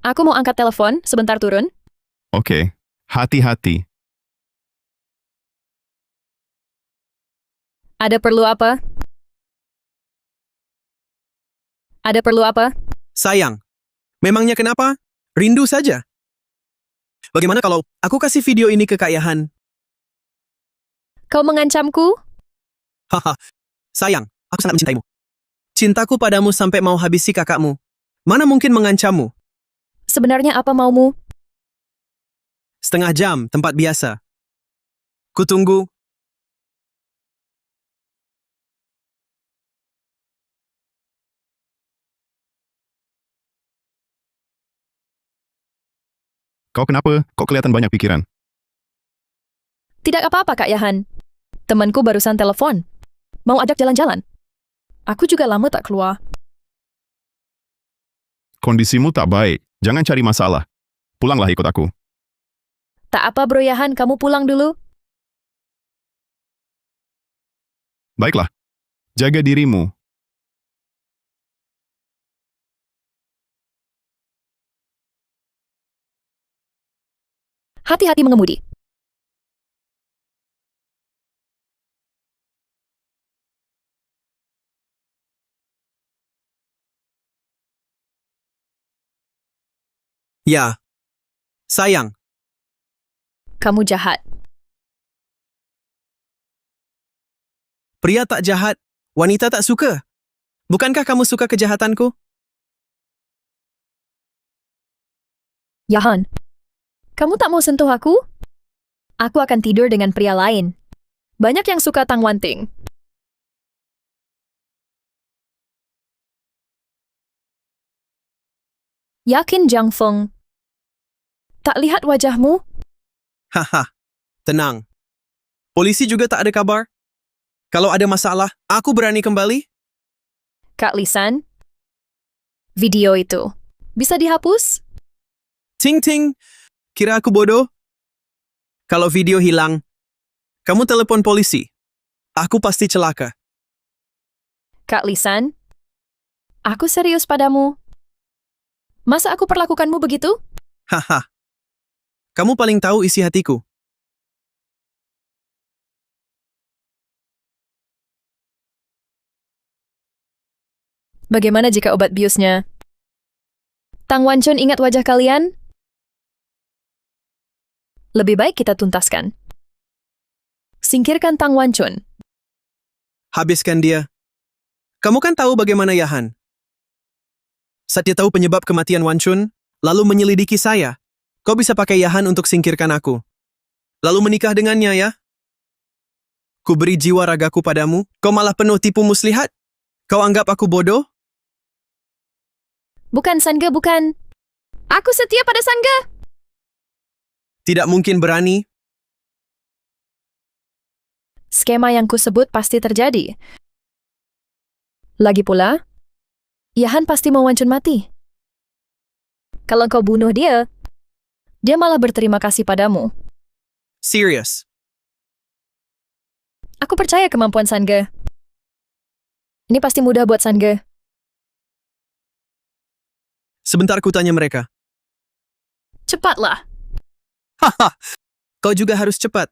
Aku mau angkat telepon, sebentar turun. Oke, hati-hati. Ada perlu apa? Ada perlu apa? Sayang, memangnya kenapa? Rindu saja. Bagaimana kalau aku kasih video ini ke Kak Yahan? Kau mengancamku? Haha, sayang, aku sangat mencintaimu. Cintaku padamu sampai mau habisi kakakmu. Mana mungkin mengancammu? Sebenarnya apa maumu? Setengah jam, tempat biasa. Kutunggu. Kau kenapa? Kok kelihatan banyak pikiran? Tidak apa-apa, Kak Yahan. Temanku barusan telepon. Mau ajak jalan-jalan. Aku juga lama tak keluar. Kondisimu tak baik. Jangan cari masalah. Pulanglah ikut aku. Tak apa, Bro Yahan, kamu pulang dulu. Baiklah. Jaga dirimu. Hati-hati mengemudi. Ya. Sayang, Kamu jahat. pria tak jahat, wanita tak suka. Bukankah kamu suka kejahatanku? Yahan, kamu tak mau sentuh aku? Aku akan tidur dengan pria lain. Banyak yang suka Tang Wanting. Yakin, Jiang Feng? Tak lihat wajahmu? Haha, tenang. Polisi juga tak ada kabar. Kalau ada masalah, aku berani kembali. Kak Lisan? Video itu. Bisa dihapus? Ting-ting, kira aku bodoh? Kalau video hilang, kamu telepon polisi. Aku pasti celaka. Kak Lisan? Aku serius padamu. Masa aku perlakukanmu begitu? Haha. Kamu paling tahu isi hatiku. Bagaimana jika obat biusnya? Tang Wanchun ingat wajah kalian? Lebih baik kita tuntaskan. Singkirkan Tang Wanchun. Habiskan dia. Kamu kan tahu bagaimana Yahan. Saat dia tahu penyebab kematian Wan Chun, lalu menyelidiki saya, kau bisa pakai Yahan untuk singkirkan aku. Lalu menikah dengannya ya? Ku beri jiwa ragaku padamu, kau malah penuh tipu muslihat? Kau anggap aku bodoh? Bukan, Sangga, bukan. Aku setia pada Sangga. Tidak mungkin berani. Skema yang kusebut pasti terjadi. Lagi pula, Yahan pasti mau Wan Chun mati. Kalau kau bunuh dia, dia malah berterima kasih padamu. Serius. Aku percaya kemampuan Sangga. Ini pasti mudah buat Sangga. Sebentar ku tanya mereka. Cepatlah. Haha, kau juga harus cepat.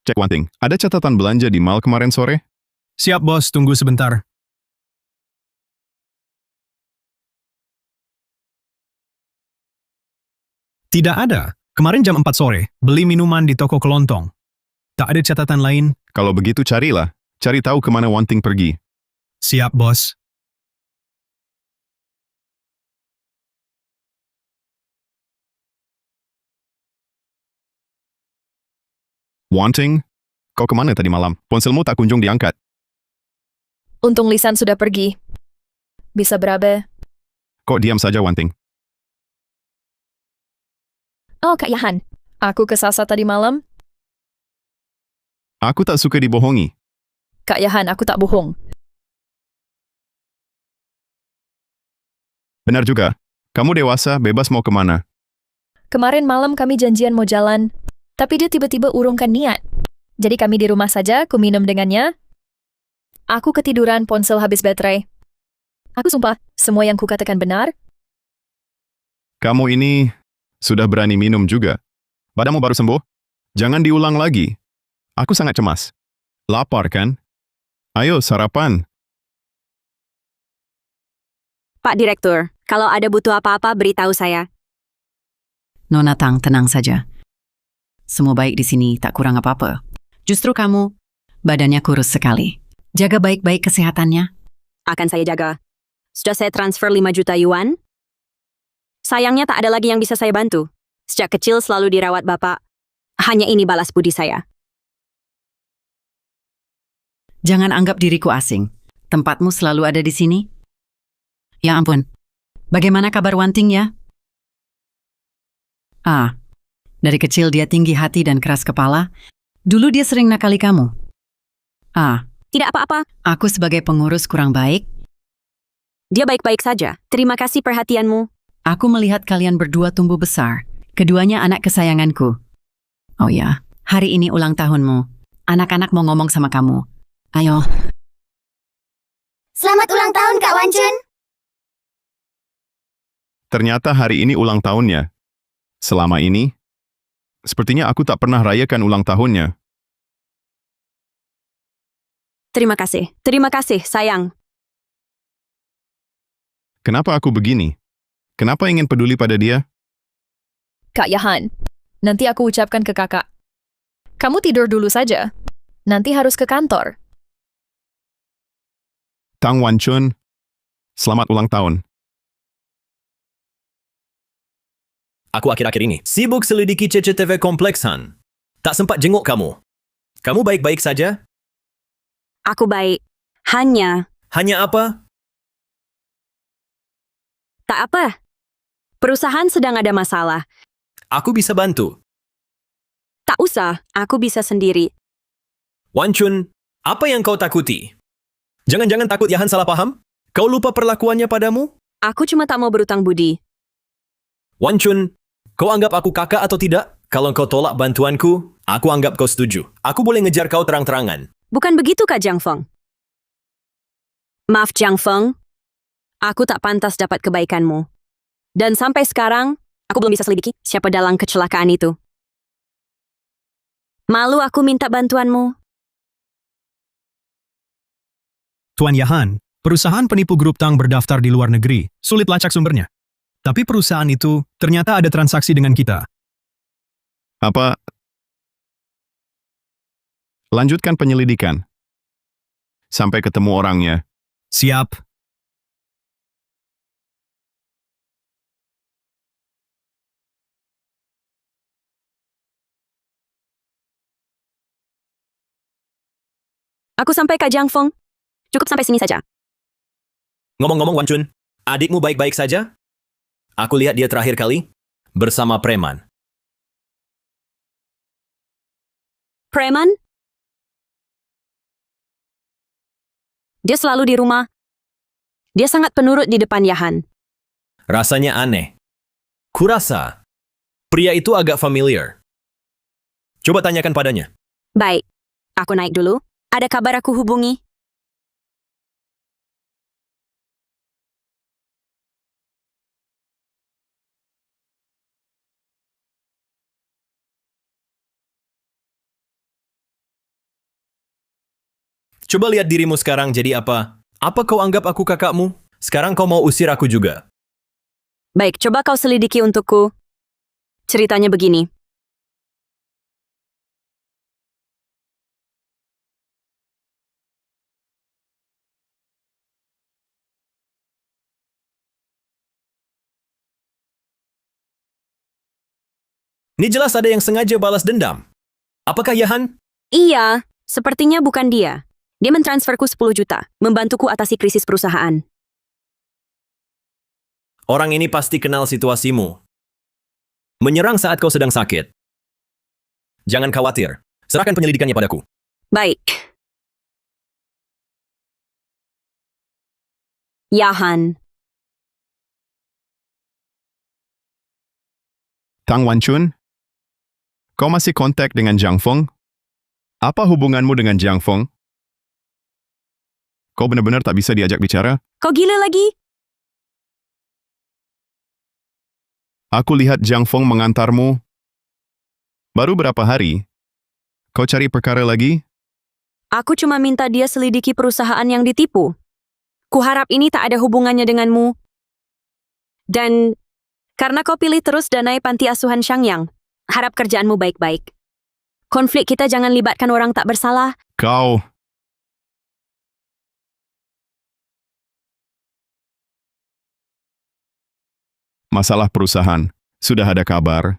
Cek Wanting, ada catatan belanja di mall kemarin sore? Siap, bos. Tunggu sebentar. Tidak ada. Kemarin jam 4 sore, beli minuman di toko kelontong. Tak ada catatan lain. Kalau begitu carilah. Cari tahu kemana Wanting pergi. Siap, bos. Wanting? Kau kemana tadi malam? Ponselmu tak kunjung diangkat. Untung Lisan sudah pergi. Bisa berabe. Kok diam saja, Wanting? Oh, Kak Yahan. Aku kesasar tadi malam. Aku tak suka dibohongi. Kak Yahan, aku tak bohong. Benar juga. Kamu dewasa, bebas mau kemana. Kemarin malam kami janjian mau jalan, tapi dia tiba-tiba urungkan niat. Jadi kami di rumah saja, ku minum dengannya. Aku ketiduran, ponsel habis baterai. Aku sumpah, semua yang kukatakan benar. Kamu ini sudah berani minum juga. Badanmu baru sembuh? Jangan diulang lagi. Aku sangat cemas. Lapar kan? Ayo sarapan. Pak Direktur, kalau ada butuh apa-apa beritahu saya. Nona Tang, tenang saja. Semua baik di sini, tak kurang apa-apa. Justru kamu, badannya kurus sekali. Jaga baik-baik kesehatannya. Akan saya jaga. Sudah saya transfer 5 juta yuan. Sayangnya tak ada lagi yang bisa saya bantu. Sejak kecil selalu dirawat bapak. Hanya ini balas budi saya. Jangan anggap diriku asing. Tempatmu selalu ada di sini. Ya ampun. Bagaimana kabar Wanting ya? Dari kecil dia tinggi hati dan keras kepala. Dulu dia sering nakali kamu. Tidak apa-apa. Aku sebagai pengurus kurang baik. Dia baik-baik saja. Terima kasih perhatianmu. Aku melihat kalian berdua tumbuh besar. Keduanya anak kesayanganku. Oh ya, hari ini ulang tahunmu. Anak-anak mau ngomong sama kamu. Ayo. Selamat ulang tahun, Kak Wanchun. Ternyata hari ini ulang tahunnya. Selama ini, sepertinya aku tak pernah rayakan ulang tahunnya. Terima kasih. Terima kasih, sayang. Kenapa aku begini? Kenapa ingin peduli pada dia? Kak Yahan, nanti aku ucapkan ke kakak. Kamu tidur dulu saja. Nanti harus ke kantor. Tang Wanchun, selamat ulang tahun. Aku akhir-akhir ini sibuk selidiki CCTV kompleksan. Tak sempat jenguk kamu. Kamu baik-baik saja? Aku baik. Hanya... Hanya apa? Tak apa. Perusahaan sedang ada masalah. Aku bisa bantu. Tak usah, aku bisa sendiri. Wanchun, apa yang kau takuti? Jangan-jangan takut Yahan salah paham? Kau lupa perlakuannya padamu? Aku cuma tak mau berutang budi. Wanchun, kau anggap aku kakak atau tidak? Kalau kau tolak bantuanku, aku anggap kau setuju. Aku boleh ngejar kau terang-terangan. Bukan begitu, Kak Jiang Feng. Maaf, Jiang Feng. Aku tak pantas dapat kebaikanmu. Dan sampai sekarang, aku belum bisa selidiki siapa dalang kecelakaan itu. Malu aku minta bantuanmu. Tuan Yahan, perusahaan penipu grup Tang berdaftar di luar negeri. Sulit lacak sumbernya. Tapi perusahaan itu ternyata ada transaksi dengan kita. Apa? Lanjutkan penyelidikan. Sampai ketemu orangnya. Siap. Aku sampai, Kak Jiang Feng. Cukup sampai sini saja. Ngomong-ngomong Wanchun, adikmu baik-baik saja? Aku lihat dia terakhir kali bersama preman. Preman? Dia selalu di rumah. Dia sangat penurut di depan Yahan. Rasanya aneh. Kurasa, pria itu agak familiar. Coba tanyakan padanya. Baik. Aku naik dulu. Ada kabar aku hubungi. Coba lihat dirimu sekarang jadi apa? Apa kau anggap aku kakakmu? Sekarang kau mau usir aku juga. Baik, coba kau selidiki untukku. Ceritanya begini. Ini jelas ada yang sengaja balas dendam. Apakah Yahan? Iya, sepertinya bukan dia. Dia mentransferku 10 juta, membantuku atasi krisis perusahaan. Orang ini pasti kenal situasimu. Menyerang saat kau sedang sakit. Jangan khawatir. Serahkan penyelidikannya padaku. Baik. Yahan. Tang Wanchun, kau masih kontak dengan Jiang Feng? Apa hubunganmu dengan Jiang Feng? Kau benar-benar tak bisa diajak bicara? Kau gila lagi? Aku lihat Jiang Feng mengantarmu. Baru berapa hari? Kau cari perkara lagi? Aku cuma minta dia selidiki perusahaan yang ditipu. Kuharap ini tak ada hubungannya denganmu. Dan karena kau pilih terus danai panti asuhan Shangyang, harap kerjaanmu baik-baik. Konflik kita jangan libatkan orang tak bersalah. Kau Masalah perusahaan. Sudah ada kabar.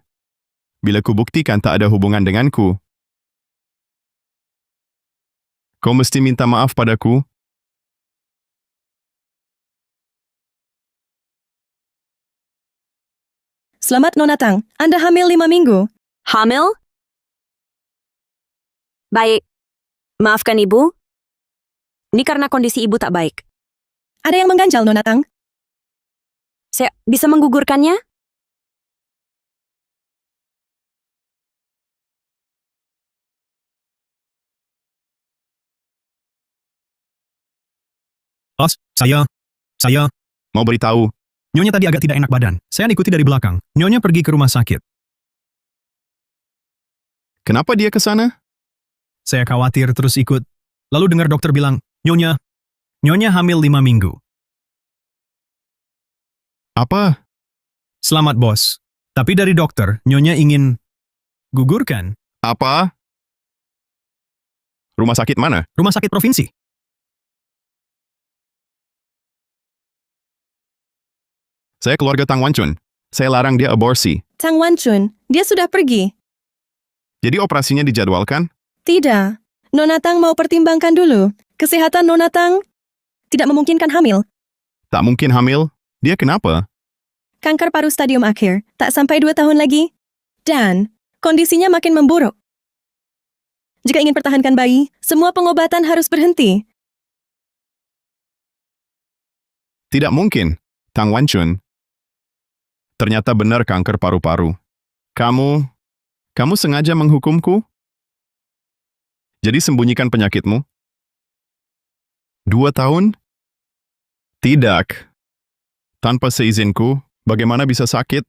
Bila ku buktikan tak ada hubungan denganku, kau mesti minta maaf padaku. Selamat Nona Tang, Anda hamil 5 minggu. Hamil? Baik. Maafkan ibu. Ini karena kondisi ibu tak baik. Ada yang mengganjal Nona Tang? Saya bisa menggugurkannya? Bos, saya. Mau beritahu, Nyonya tadi agak tidak enak badan. Saya ikuti dari belakang. Nyonya pergi ke rumah sakit. kenapa dia ke sana? Saya khawatir terus ikut. Lalu dengar dokter bilang, Nyonya hamil 5 minggu. Apa? Selamat bos. Tapi dari dokter, Nyonya ingin gugurkan. Apa? Rumah sakit mana? Rumah sakit provinsi. Saya keluarga Tang Wanchun. Saya larang dia aborsi. Tang Wanchun, dia sudah pergi. Jadi operasinya dijadwalkan? Tidak. Nona Tang mau pertimbangkan dulu. Kesehatan Nona Tang tidak memungkinkan hamil. Tak mungkin hamil. Dia kenapa? Kanker paru stadium akhir, tak sampai 2 tahun lagi. Dan kondisinya makin memburuk. Jika ingin pertahankan bayi, semua pengobatan harus berhenti. Tidak mungkin. Tang Wanchun. Ternyata benar kanker paru-paru. Kamu sengaja menghukumku? Jadi sembunyikan penyakitmu? 2 tahun? Tidak. Tanpa seizinku, bagaimana bisa sakit?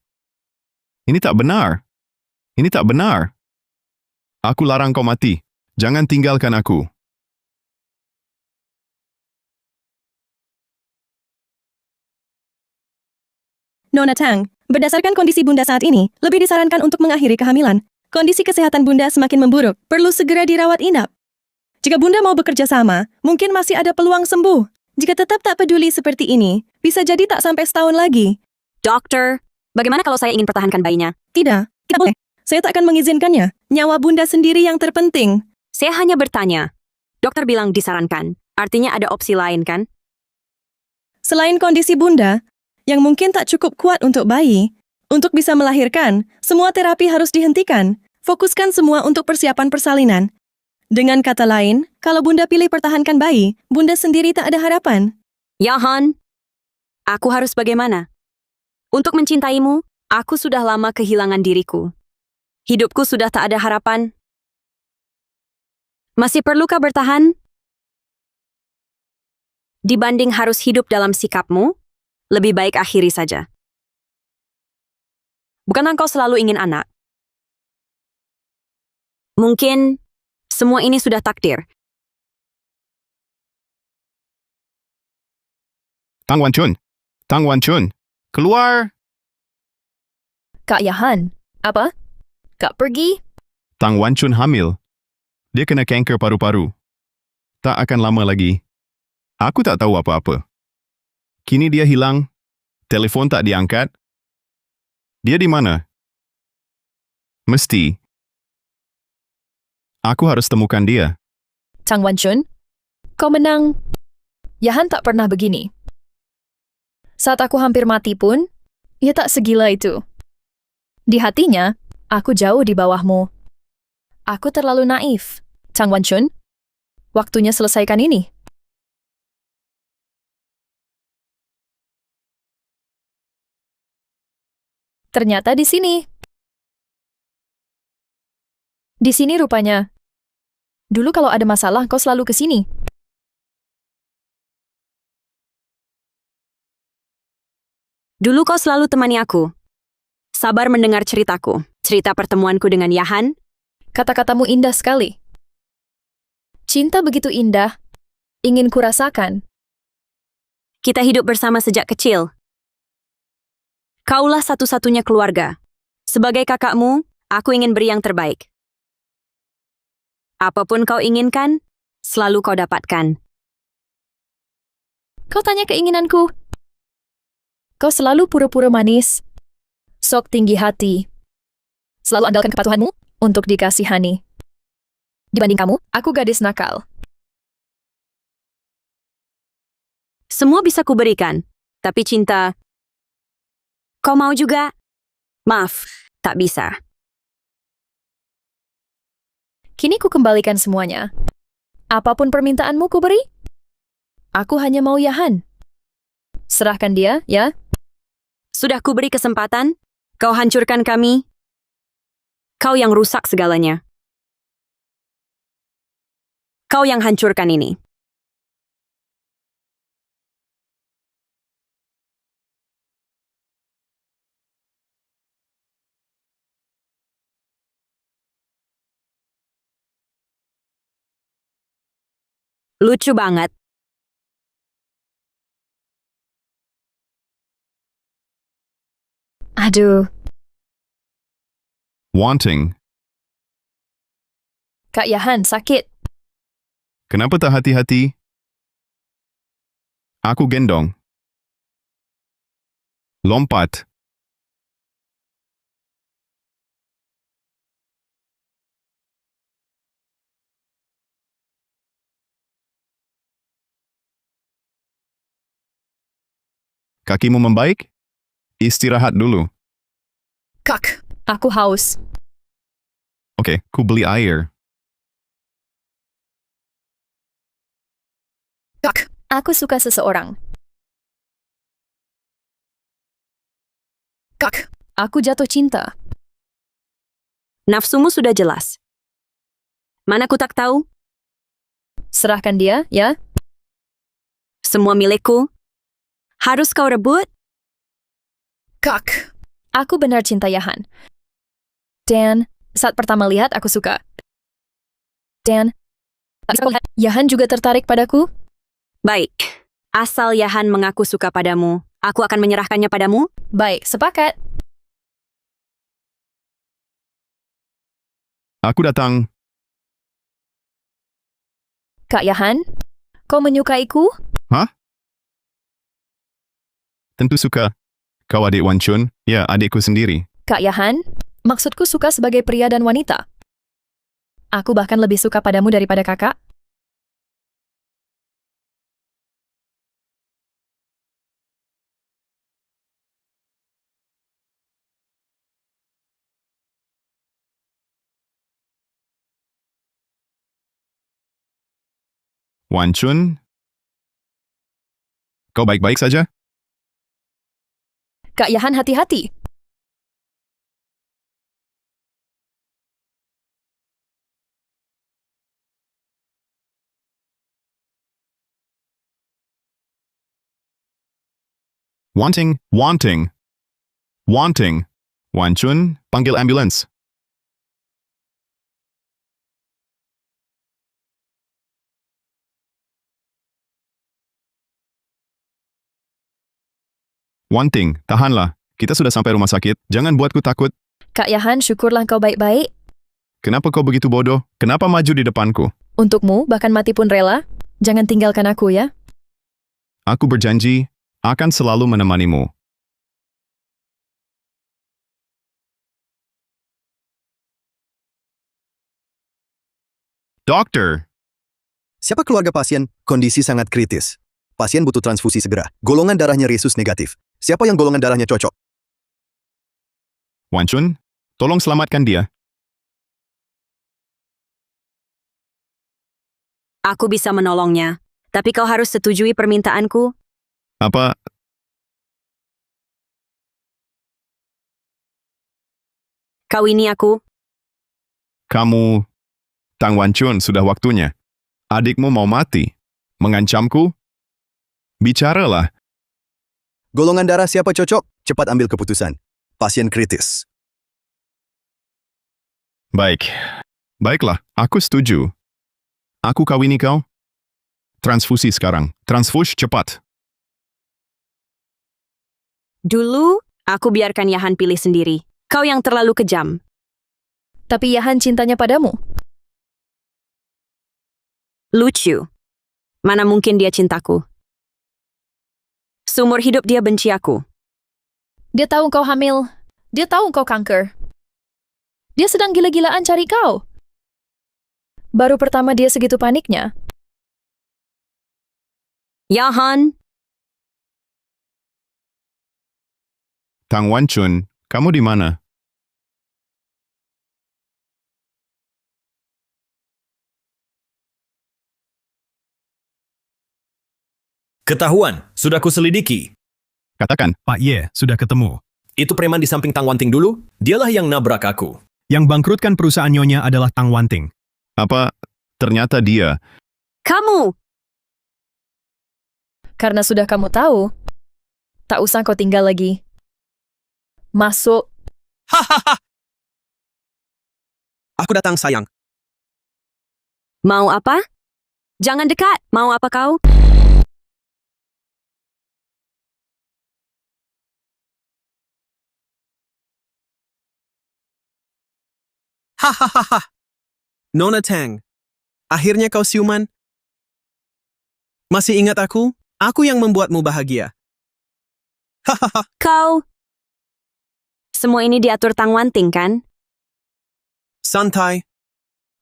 Ini tak benar. Ini tak benar. Aku larang kau mati. Jangan tinggalkan aku. Nona Tang, berdasarkan kondisi Bunda saat ini, lebih disarankan untuk mengakhiri kehamilan. Kondisi kesehatan Bunda semakin memburuk, perlu segera dirawat inap. Jika Bunda mau bekerja sama, mungkin masih ada peluang sembuh. Jika tetap tak peduli seperti ini, bisa jadi tak sampai setahun lagi. Dokter, bagaimana kalau saya ingin pertahankan bayinya? Tidak boleh. Saya tak akan mengizinkannya. Nyawa Bunda sendiri yang terpenting. Saya hanya bertanya. Dokter bilang disarankan. Artinya ada opsi lain kan? Selain kondisi Bunda, yang mungkin tak cukup kuat untuk bayi, untuk bisa melahirkan, semua terapi harus dihentikan. Fokuskan semua untuk persiapan persalinan. Dengan kata lain, kalau Bunda pilih pertahankan bayi, Bunda sendiri tak ada harapan. Yahan, aku harus bagaimana? Untuk mencintaimu, aku sudah lama kehilangan diriku. Hidupku sudah tak ada harapan. Masih perlukah bertahan? Dibanding harus hidup dalam sikapmu, lebih baik akhiri saja. Bukankah engkau selalu ingin anak? Mungkin semua ini sudah takdir. Tang Wanchun, keluar! Kak Yahan, apa? Kak pergi? Tang Wanchun hamil. Dia kena kanker paru-paru. Tak akan lama lagi. Aku tak tahu apa-apa. Kini dia hilang. Telepon tak diangkat. Dia di mana? Mesti. Aku harus temukan dia. Tang Wanchun, kau menang. Yahan tak pernah begini. Saat aku hampir mati pun, ia tak segila itu. Di hatinya, aku jauh di bawahmu. Aku terlalu naif. Tang Wanchun, waktunya selesaikan ini. Ternyata di sini. Di sini rupanya. Dulu kalau ada masalah, kau selalu ke sini. Dulu kau selalu temani aku. Sabar mendengar ceritaku. Cerita pertemuanku dengan Yahan. Kata-katamu indah sekali. Cinta begitu indah. Ingin kurasakan. Kita hidup bersama sejak kecil. Kaulah satu-satunya keluarga. Sebagai kakakmu, aku ingin beri yang terbaik. Apapun kau inginkan, selalu kau dapatkan. Kau tanya keinginanku. Kau selalu pura-pura manis, Sok tinggi hati. Selalu andalkan kepatuhanmu untuk dikasihani. Dibanding kamu, aku gadis nakal. Semua bisa kuberikan, tapi cinta... Kau mau juga? Maaf, tak bisa. Kini ku kembalikan semuanya. Apapun permintaanmu ku beri. Aku hanya mau Yahan. Serahkan dia, ya. Sudah kuberi kesempatan, kau hancurkan kami. Kau yang rusak segalanya. Kau yang hancurkan ini. Lucu banget. Aduh, Wanting. Kak Yahan sakit. Kenapa tak hati-hati? Aku gendong. Lompat. Kakimu membaik? Istirahat dulu. Kak, aku haus. Oke, ku beli air. Kak, aku suka seseorang. Kak, aku jatuh cinta. Nafsumu sudah jelas. Mana ku tak tahu? Serahkan dia, ya. Semua milikku. Harus kau rebut? Kak, aku benar cinta Yahan. Dan, saat pertama lihat aku suka. Dan, tak bisa lihat, Yahan juga tertarik padaku? Baik. Asal Yahan mengaku suka padamu, aku akan menyerahkannya padamu. Baik, sepakat. Aku datang. Kak Yahan, kau menyukaiku? Tentu suka. Kau adik Wan Chun? Ya, adikku sendiri. Kak Yahan, maksudku suka sebagai pria dan wanita. Aku bahkan lebih suka padamu daripada kakak. Wan Chun? Kau baik-baik saja? Kak Yahan hati-hati. Wanting. Wan Chun, panggil ambulans. Wanting, tahanlah. Kita sudah sampai rumah sakit. Jangan buatku takut. Kak Yahan, syukurlah kau baik-baik. Kenapa kau begitu bodoh? Kenapa maju di depanku? Untukmu, bahkan mati pun rela. Jangan tinggalkan aku, ya. Aku berjanji, akan selalu menemanimu. Dokter! Siapa keluarga pasien? Kondisi sangat kritis. Pasien butuh transfusi segera. Golongan darahnya rhesus negatif. Siapa yang golongan darahnya cocok? Wan Chun, tolong selamatkan dia. Aku bisa menolongnya, tapi kau harus setujui permintaanku. Apa? Kawini aku. Kamu... Tang Wan Chun, sudah waktunya. Adikmu mau mati. Mengancamku? Bicaralah. Golongan darah siapa cocok? Cepat ambil keputusan. Pasien kritis. Baik. Baiklah, aku setuju. Aku kawini kau. Transfusi sekarang. Transfus cepat. Dulu, aku biarkan Yahan pilih sendiri. Kau yang terlalu kejam. Tapi Yahan cintanya padamu. Lucu. Mana mungkin dia cintaku? Seumur hidup dia benci aku. Dia tahu kau hamil. Dia tahu kau kanker. Dia sedang gila-gilaan cari kau. Baru pertama dia segitu paniknya. Yahan, Tang Wanchun, kamu di mana? Ketahuan, sudah kuselidiki. Katakan, Pak Ye, sudah ketemu. Itu preman di samping Tang Wanting dulu, dialah yang nabrak aku. Yang bangkrutkan perusahaan Nyonya adalah Tang Wanting. apa ternyata dia? kamu. Karena sudah kamu tahu, tak usah kau tinggal lagi. Masuk. Hahaha. Aku datang, sayang. Mau apa? Jangan dekat. Mau apa kau? Hahaha. Nona Tang, akhirnya kau siuman? Masih ingat aku? Aku yang membuatmu bahagia. Hahaha. Kau. Semua ini diatur Tang Wanting, kan? Santai.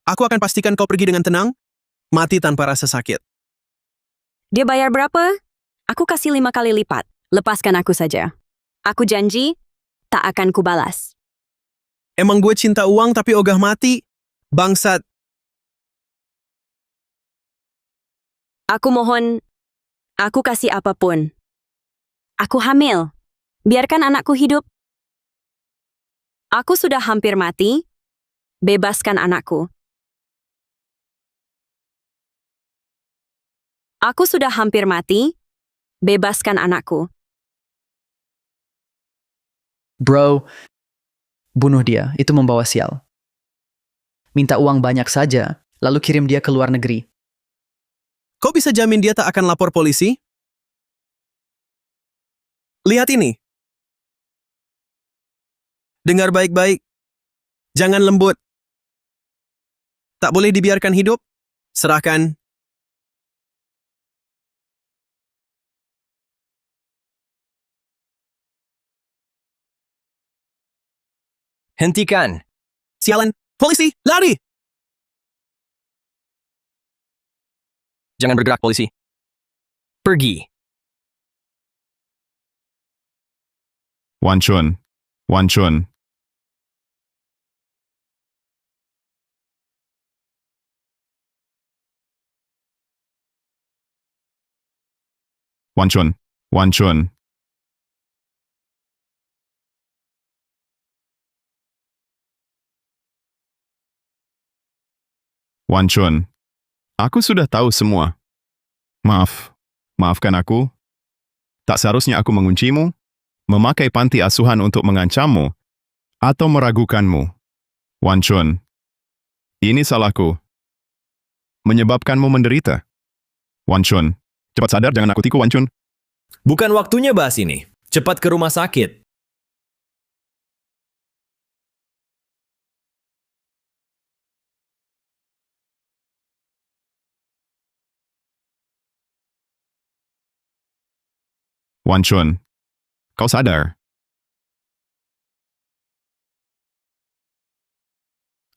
Aku akan pastikan kau pergi dengan tenang, mati tanpa rasa sakit. Dia bayar berapa? Aku kasih 5 kali lipat. Lepaskan aku saja. Aku janji, tak akan kubalas. Emang gue cinta uang tapi ogah mati? Bangsat. Aku mohon, aku kasih apapun. Aku hamil. Biarkan anakku hidup. Aku sudah hampir mati. Bebaskan anakku. Aku sudah hampir mati. Bebaskan anakku. Bro, bunuh dia, itu membawa sial. Minta uang banyak saja, lalu kirim dia ke luar negeri. Kau bisa jamin dia tak akan lapor polisi? Lihat ini. Dengar baik-baik. Jangan lembut. Tak boleh dibiarkan hidup. Serahkan. Hentikan. Sialan. Polisi, lari! Jangan bergerak, polisi. Pergi. Wanchun. Wanchun. Wanchun. Wanchun. Wanchun. Aku sudah tahu semua. Maaf. Maafkan aku. Tak seharusnya aku menguncimu, memakai panti asuhan untuk mengancammu, atau meragukanmu. Wanchun. Ini salahku. Menyebabkanmu menderita. Wanchun. Cepat sadar, jangan aku tiku, Wanchun. Bukan waktunya bahas ini. Cepat ke rumah sakit. Wanchun. Kau sadar?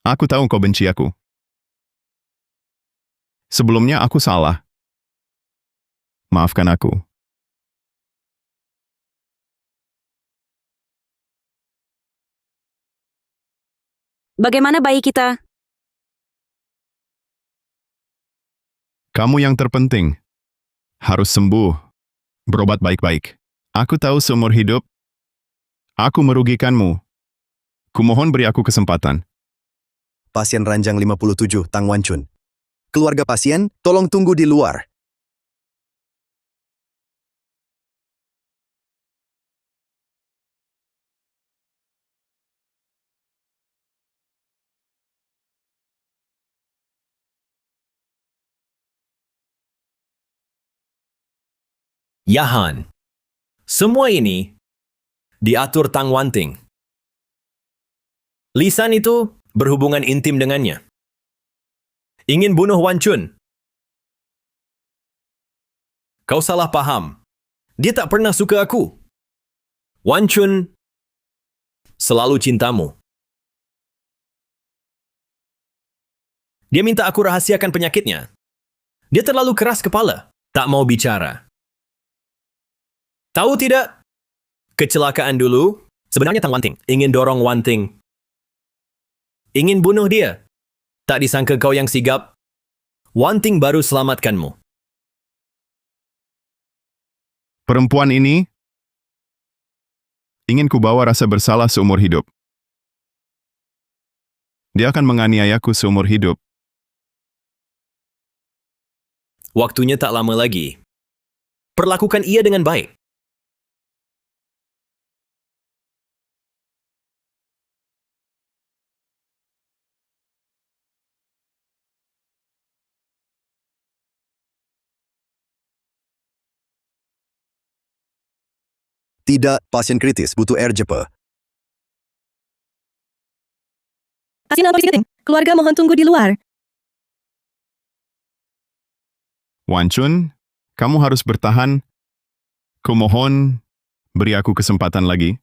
Aku tahu kau benci aku. Sebelumnya aku salah. Maafkan aku. Bagaimana bayi kita? Kamu yang terpenting. Harus sembuh. Berobat baik-baik. Aku tahu seumur hidup, aku merugikanmu. Kumohon beri aku kesempatan. Pasien ranjang 57, Tang Wanchun. Keluarga pasien, tolong tunggu di luar. Yahan. Semua ini diatur Tang Wanting. Lisan itu berhubungan intim dengannya. Ingin bunuh Wanchun. Kau salah paham. Dia tak pernah suka aku. Wanchun selalu cintamu. Dia minta aku rahasiakan penyakitnya. Dia terlalu keras kepala, tak mau bicara. Tahu tidak? Kecelakaan dulu, sebenarnya Tang Wanting ingin dorong Wanting. Ingin bunuh dia. Tak disangka kau yang sigap. Wanting baru selamatkanmu. Perempuan ini ingin kubawa rasa bersalah seumur hidup. Dia akan menganiayaku seumur hidup. Waktunya tak lama lagi. Perlakukan ia dengan baik. Tidak, pasien kritis, butuh air jepa. Pasien apa penting? Keluarga mohon tunggu di luar. Wan Chun, kamu harus bertahan. Kumohon, beri aku kesempatan lagi.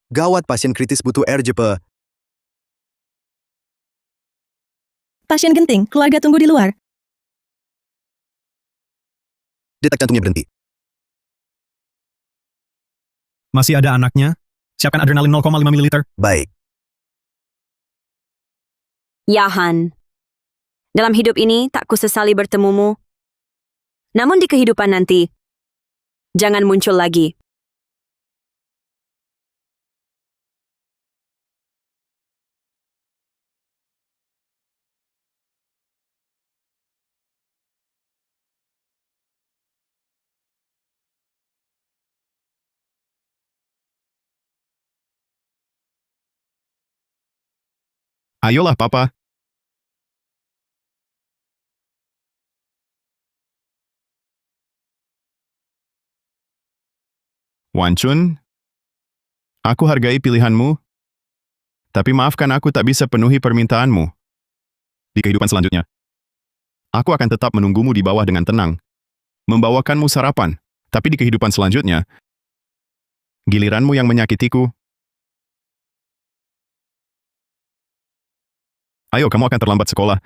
Gawat, pasien kritis butuh air jepa. Pasien genting, keluarga tunggu di luar. Detak jantungnya berhenti. Masih ada anaknya? Siapkan adrenalin 0,5 ml. Baik. Yahan, dalam hidup ini tak kusesali bertemumu. Namun di kehidupan nanti, jangan muncul lagi. Ayolah, Papa. Wan Chun, aku hargai pilihanmu, tapi maafkan aku tak bisa penuhi permintaanmu. Di kehidupan selanjutnya, aku akan tetap menunggumu di bawah dengan tenang, membawakanmu sarapan, tapi di kehidupan selanjutnya, giliranmu yang menyakitiku. Ayo, kamu akan terlambat sekolah.